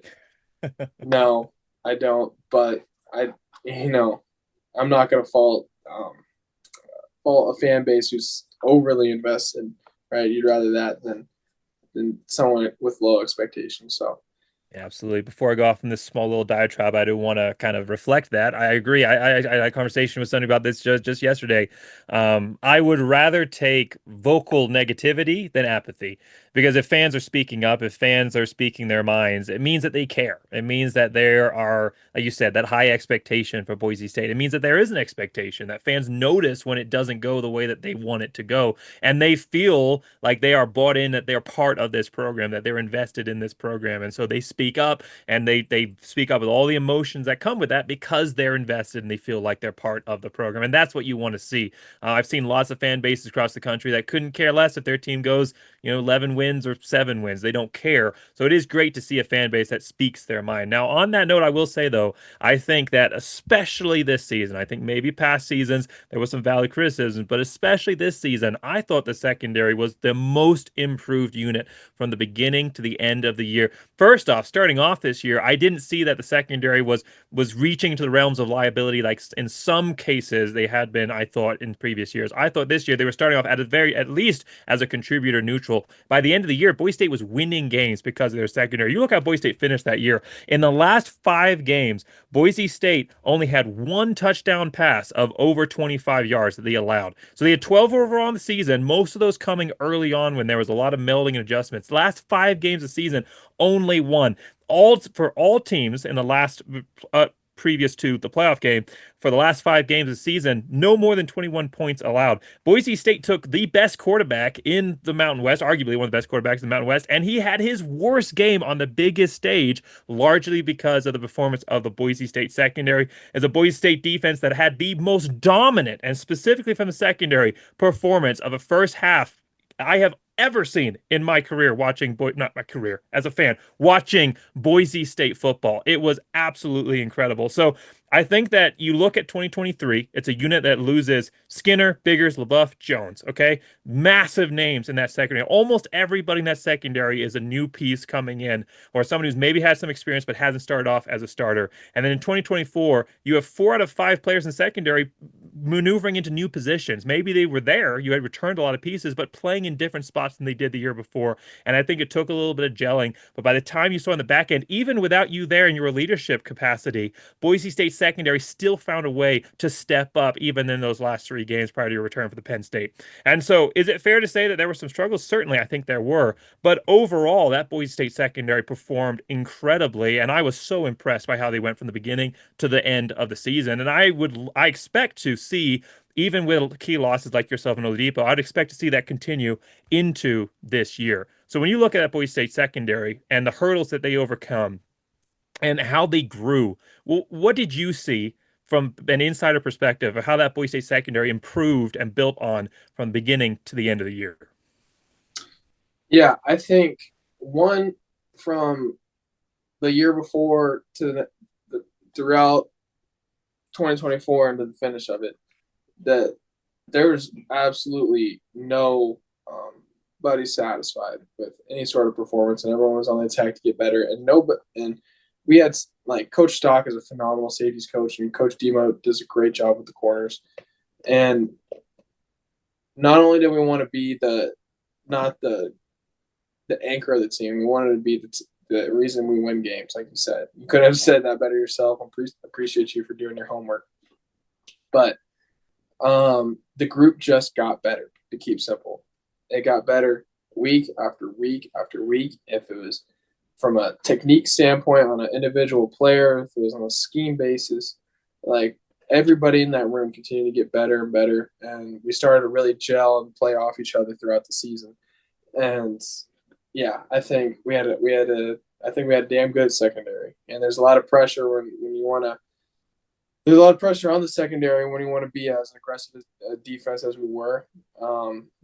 No, I don't. But I'm not going to fault a fan base who's overly invested. Right? You'd rather that than someone with low expectations. So Absolutely. Before I go off in this small little diatribe, I do want to kind of reflect that. I agree. I had a conversation with somebody about this just yesterday. I would rather take vocal negativity than apathy, because if fans are speaking up, if fans are speaking their minds, it means that they care. It means that there are, like you said, that high expectation for Boise State. It means that there is an expectation that fans notice when it doesn't go the way that they want it to go, and they feel like they are bought in, that they're part of this program, that they're invested in this program, and so they speak up, and they speak up with all the emotions that come with that because they're invested and they feel like they're part of the program, and that's what you want to see. I've seen lots of fan bases across the country that couldn't care less if their team goes 11 wins or 7 wins. They don't care. So it is great to see a fan base that speaks their mind. Now, on that note, I will say, though, I think that especially this season, I think maybe past seasons there was some valid criticism, but especially this season, I thought the secondary was the most improved unit from the beginning to the end of the year. First off, starting off this year, I didn't see that the secondary was reaching into the realms of liability like in some cases they had been, I thought, in previous years. I thought this year they were starting off at least as a contributor neutral. By the end of the year, Boise State was winning games because of their secondary. You look how Boise State finished that year. In the last 5 games, Boise State only had 1 touchdown pass of over 25 yards that they allowed. So they had 12 overall in the season, most of those coming early on when there was a lot of melding and adjustments. The last 5 games of the season, only 1. For all teams in the last previous to the playoff game, for the last 5 games of the season, no more than 21 points allowed. Boise State took the best quarterback in the Mountain West, arguably one of the best quarterbacks in the Mountain West, and he had his worst game on the biggest stage, largely because of the performance of the Boise State secondary. As a Boise State defense that had the most dominant, and specifically from the secondary, performance of a first half I have ever seen in my career watching, not my career, as a fan, watching Boise State football. It was absolutely incredible. So I think that you look at 2023, it's a unit that loses Skinner, Biggers, LaBeouf, Jones, okay? Massive names in that secondary. Almost everybody in that secondary is a new piece coming in, or someone who's maybe had some experience but hasn't started off as a starter. And then in 2024, you have 4 out of 5 players in secondary maneuvering into new positions. Maybe they were there, you had returned a lot of pieces, but playing in different spots than they did the year before. And I think it took a little bit of gelling. But by the time you saw on the back end, even without you there in your leadership capacity, Boise State secondary still found a way to step up even in those last 3 games prior to your return for the Penn State. And so is it fair to say that there were some struggles? Certainly, I think there were. But overall, that Boise State secondary performed incredibly. And I was so impressed by how they went from the beginning to the end of the season. And I expect to see, even with key losses like yourself and Oladipo, I'd expect to see that continue into this year. So when you look at that Boise State secondary and the hurdles that they overcome and how they grew, well, what did you see from an insider perspective of how that Boise State secondary improved and built on from the beginning to the end of the year? Yeah, I think one, from the year before to throughout 2024 and to the finish of it, that there was absolutely no buddy satisfied with any sort of performance, and everyone was on the attack to get better. And we had, like, Coach Stock is a phenomenal safeties coach, and Coach Demo does a great job with the corners. And not only did we want to be not the anchor of the team, we wanted to be the reason we win games, like you said. You could have said that better yourself. I appreciate you for doing your homework. But the group just got better, to keep simple. It got better week after week after week. If it was from a technique standpoint on an individual player, if it was on a scheme basis, like, everybody in that room continued to get better and better. And we started to really gel and play off each other throughout the season. And yeah, I think we had a damn good secondary. And there's a lot of pressure when you want to. There's a lot of pressure on the secondary when you want to be as an aggressive defense as we were.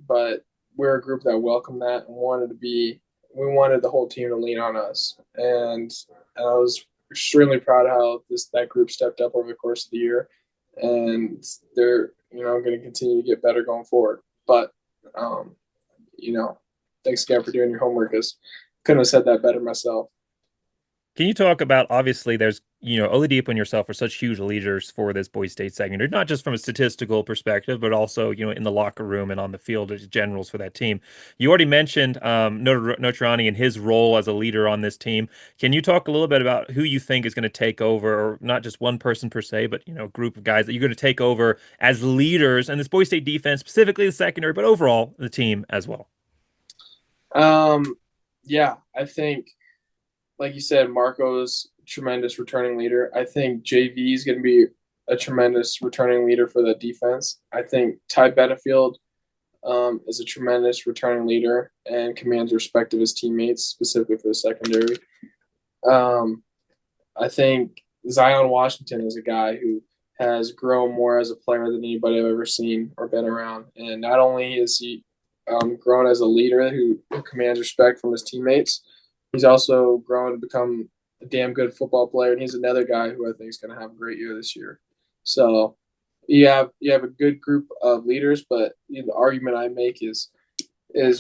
But we're a group that welcomed that and we wanted the whole team to lean on us. And I was extremely proud of how that group stepped up over the course of the year. And they're, going to continue to get better going forward. But, thanks again for doing your homework, because couldn't have said that better myself. Can you talk about, obviously there's Oladipo and yourself are such huge leaders for this Boise State secondary, not just from a statistical perspective, but also, in the locker room and on the field as generals for that team. You already mentioned Notarani and his role as a leader on this team. Can you talk a little bit about who you think is going to take over, or not just one person per se, but, a group of guys that you're going to take over as leaders and this Boise State defense, specifically the secondary, but overall the team as well? Yeah, I think, like you said, Marco's a tremendous returning leader. I think JV is going to be a tremendous returning leader for the defense. I think Ty Benefield is a tremendous returning leader and commands respect of his teammates, specifically for the secondary. I think Zion Washington is a guy who has grown more as a player than anybody I've ever seen or been around. And not only is he grown as a leader who commands respect from his teammates, he's also grown to become a damn good football player. And he's another guy who I think is going to have a great year this year. So you have a good group of leaders, but the argument I make is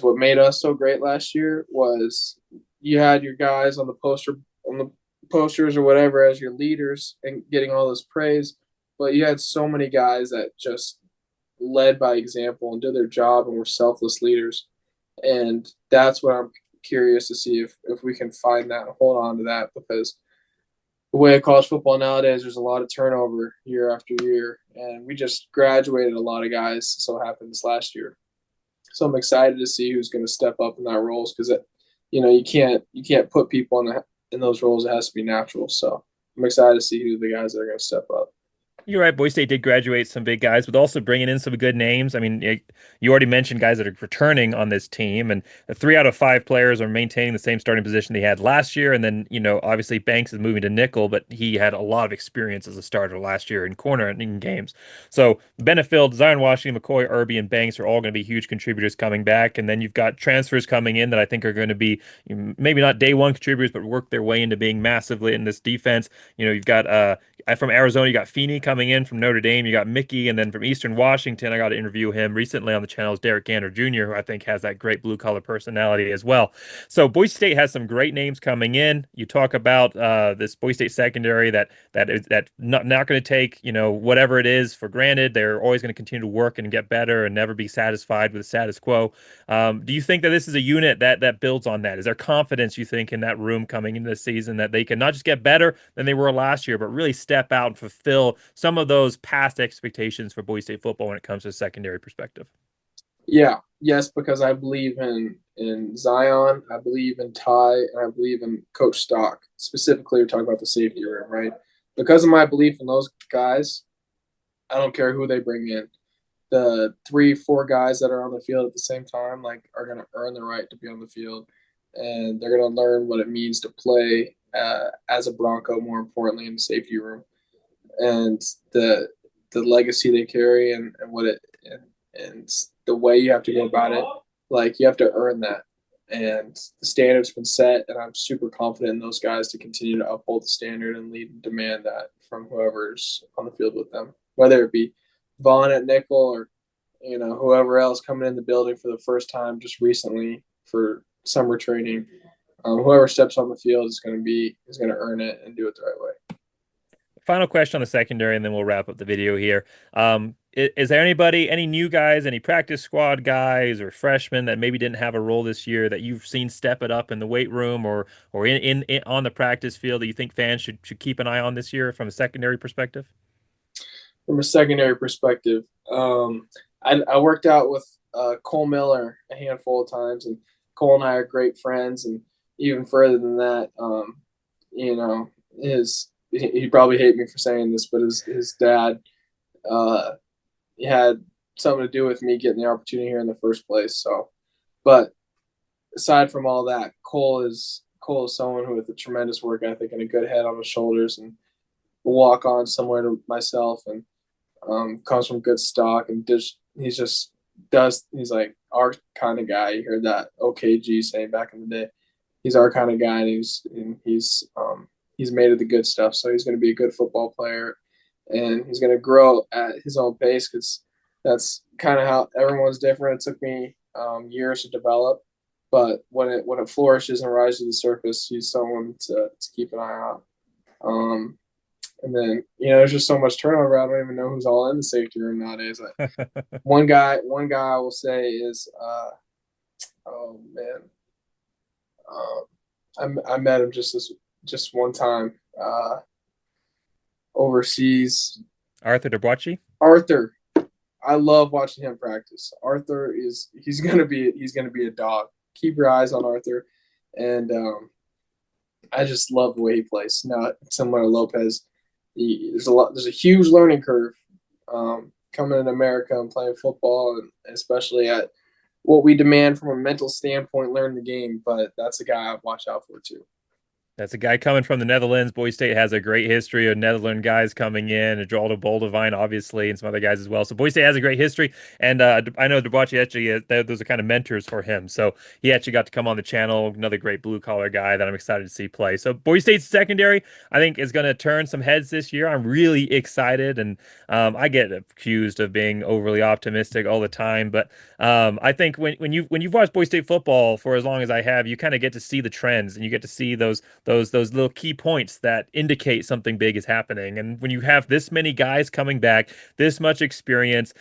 what made us so great last year was you had your guys on the posters or whatever as your leaders and getting all this praise, but you had so many guys that just led by example and did their job and were selfless leaders. And that's what I'm curious to see if we can find that and hold on to that, because the way of college football nowadays, there's a lot of turnover year after year, and we just graduated a lot of guys. So happened this last year, so I'm excited to see who's going to step up in that roles, because you can't put people in those roles. It has to be natural. So I'm excited to see who the guys that are going to step up. You're right. Boise State did graduate some big guys, but also bringing in some good names. I mean, you already mentioned guys that are returning on this team, and 3 out of 5 players are maintaining the same starting position they had last year. And then, obviously Banks is moving to nickel, but he had a lot of experience as a starter last year in corner and in games. So Benefield, Zion Washington, McCoy, Irby, and Banks are all going to be huge contributors coming back. And then you've got transfers coming in that I think are going to be maybe not day one contributors, but work their way into being massively in this defense. You've got from Arizona, you got Feeney coming in. From Notre Dame, you got Mickey, and then from Eastern Washington, I got to interview him recently on the channel, is Derek Gander Jr., who I think has that great blue collar personality as well. So Boise State has some great names coming in. You talk about this Boise State secondary that is not going to take whatever it is for granted. They're always going to continue to work and get better and never be satisfied with the status quo. Do you think that this is a unit that builds on that? Is there confidence, you think, in that room coming into the season that they can not just get better than they were last year, but really step out and fulfill some of those past expectations for Boise State football when it comes to a secondary perspective? Yeah, yes, because I believe in Zion, I believe in Ty, and I believe in Coach Stock. Specifically, we're talking about the safety room, right? Because of my belief in those guys, I don't care who they bring in. The 3-4 guys that are on the field at the same time, are going to earn the right to be on the field, and they're going to learn what it means to play as a Bronco. More importantly, in the safety room, and the legacy they carry, and what it and the way you have to go about it. You have to earn that, and the standard's been set, and I'm super confident in those guys to continue to uphold the standard and lead and demand that from whoever's on the field with them, whether it be Vaughn at nickel or whoever else coming in the building for the first time just recently for summer training. Whoever steps on the field is going to earn it and do it the right way. Final question on the secondary, and then we'll wrap up the video here. Is there any new guys, any practice squad guys or freshmen that maybe didn't have a role this year that you've seen step it up in the weight room or in on the practice field that you think fans should keep an eye on this year from a secondary perspective? From a secondary perspective, I worked out with Cole Miller a handful of times, and Cole and I are great friends. And even further than that, he'd probably hate me for saying this, but his dad had something to do with me getting the opportunity here in the first place. So, but aside from all that, Cole is someone who, with a tremendous work ethic and a good head on his shoulders, and will walk on somewhere to myself, and comes from good stock, and he's like our kind of guy. You heard that OKG saying back in the day. He's our kind of guy, and he's made of the good stuff. So he's going to be a good football player, and he's going to grow at his own pace, because that's kind of how everyone's different. It took me years to develop, but when it flourishes and rises to the surface, he's someone to keep an eye on. And then, there's just so much turnover. I don't even know who's all in the safety room nowadays. One guy I will say is, oh man, I met him just one time overseas. Arthur DeBucci? Arthur, I love watching him practice. Arthur he's gonna be a dog. Keep your eyes on Arthur, and I just love the way he plays. Not similar to Lopez. There's a huge learning curve coming in America and playing football, and especially at what we demand from a mental standpoint, learn the game. But that's a guy I watch out for too. That's a guy coming from the Netherlands. Boise State has a great history of Netherlands guys coming in, and Geraldo Boldewijn, obviously, and some other guys as well. So Boise State has a great history, and I know DeBucci actually, those are kind of mentors for him. So he actually got to come on the channel, another great blue-collar guy that I'm excited to see play. So Boise State's secondary, I think, is going to turn some heads this year. I'm really excited, and I get accused of being overly optimistic all the time, but I think when you've watched Boise State football for as long as I have, you kind of get to see the trends, and you get to see those little key points that indicate something big is happening. And when you have this many guys coming back, this much experience,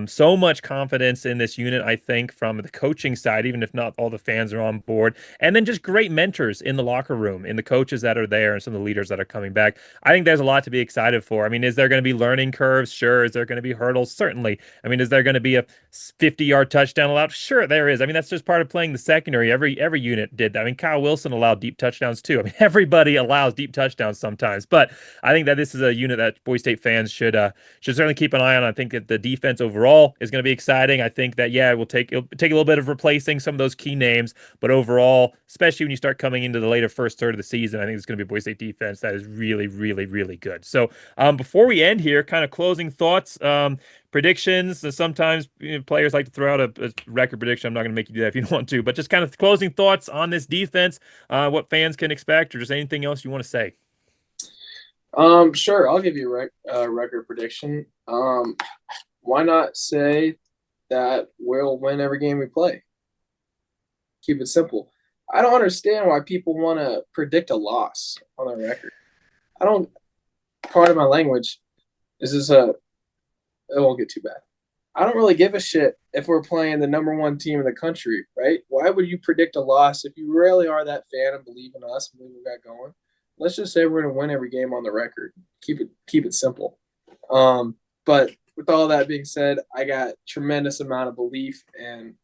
so much confidence in this unit, I think from the coaching side, even if not all the fans are on board, and then just great mentors in the locker room, in the coaches that are there, and some of the leaders that are coming back, I think there's a lot to be excited for. I mean, is there going to be learning curves? Sure. Is there going to be hurdles? Certainly. I mean, is there going to be a 50-yard touchdown allowed? Sure, there is. I mean, that's just part of playing the secondary. Every unit did that. I mean, Kyle Wilson allowed deep touchdowns too. I mean, everybody allows deep touchdowns sometimes, but I think that this is a unit that Boise State fans should certainly keep an eye on. I think that the defense overall is going to be exciting. I think that it'll take a little bit of replacing some of those key names, but overall, especially when you start coming into the later first third of the season, I think it's going to be a Boise State defense that is really, really, really good. So before we end here, kind of closing thoughts. Predictions. Sometimes players like to throw out a record prediction. I'm not going to make you do that if you don't want to, but just kind of closing thoughts on this defense, what fans can expect, or just anything else you want to say. Sure. I'll give you a record prediction. Why not say that we'll win every game we play? Keep it simple. I don't understand why people want to predict a loss on their record. Part of my language is it won't get too bad. I don't really give a shit if we're playing the number one team in the country, right? Why would you predict a loss if you really are that fan and believe in us and believe we got going? Let's just say we're going to win every game on the record. Keep it simple. But with all that being said, I got tremendous amount of belief and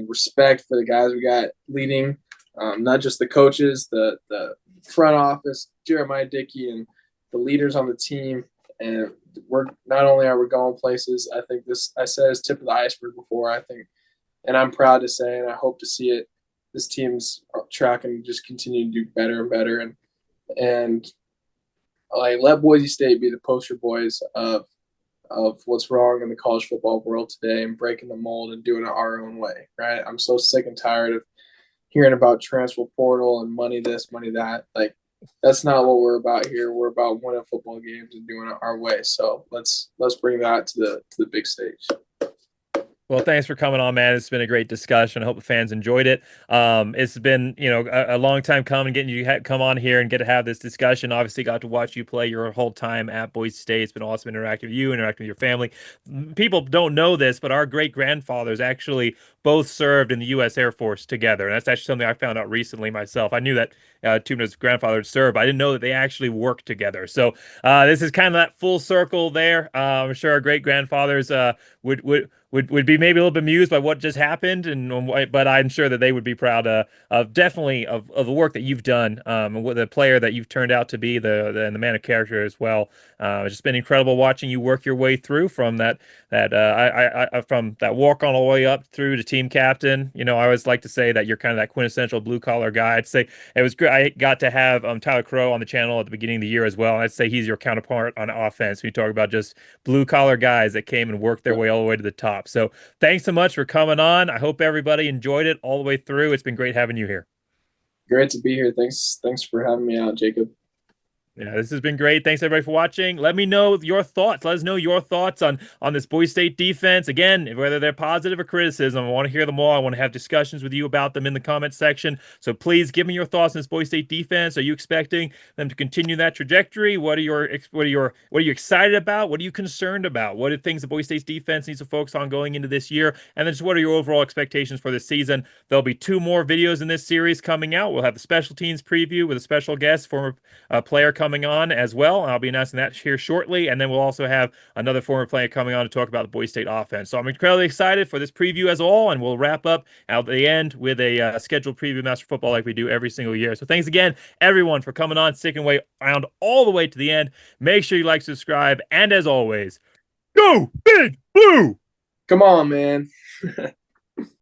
respect for the guys we got leading, not just the coaches, the front office, Jeremiah Dickey, and the leaders on the team. And we're not only are we going places, I think I said it's tip of the iceberg before, I think, and I'm proud to say, and I hope to see it, this team's tracking to just continue to do better and better, and like let Boise State be the poster boys of what's wrong in the college football world today and breaking the mold and doing it our own way, right? I'm so sick and tired of hearing about transfer portal and money this, money that. Like, that's not what we're about here. We're about winning football games and doing it our way. So let's bring that to the big stage. Well, thanks for coming on, man. It's been a great discussion. I hope the fans enjoyed it. It's been, a long time coming, getting you to come on here and get to have this discussion. Obviously, got to watch you play your whole time at Boise State. It's been awesome interacting with you, interacting with your family. People don't know this, but our great-grandfathers actually both served in the U.S. Air Force together. And that's actually something I found out recently myself. I knew that Teubner's grandfather had served, but I didn't know that they actually worked together. So this is kind of that full circle there. I'm sure our great-grandfathers would be maybe a little bit amused by what just happened, but I'm sure that they would be proud of definitely of the work that you've done, and what the player that you've turned out to be, the man of character as well. It's just been incredible watching you work your way through from from that walk on all the way up through to team captain. I always like to say that you're kind of that quintessential blue collar guy. I'd say it was great. I got to have Tyler Crow on the channel at the beginning of the year as well. I'd say he's your counterpart on offense. We talk about just blue collar guys that came and worked their way all the way to the top. So thanks so much for coming on. I hope everybody enjoyed it all the way through. It's been great having you here. Great to be here. Thanks for having me out, Jacob. Yeah, this has been great. Thanks everybody for watching. Let me know your thoughts. Let us know your thoughts on this Boise State defense. Again, whether they're positive or criticism, I want to hear them all. I want to have discussions with you about them in the comments section. So please give me your thoughts on this Boise State defense. Are you expecting them to continue that trajectory? What are you excited about? What are you concerned about? What are things the Boise State's defense needs to focus on going into this year? And then just what are your overall expectations for this season? There'll be 2 more videos in this series coming out. We'll have the special teams preview with a special guest, former player coming on as well. I'll be announcing that here shortly. And then we'll also have another former player coming on to talk about the Boise State offense. So I'm incredibly excited for this preview as all, and we'll wrap up at the end with a scheduled preview of Master Football like we do every single year. So thanks again, everyone, for coming on, sticking around all the way to the end. Make sure you like, subscribe, and as always, go Big Blue! Come on, man.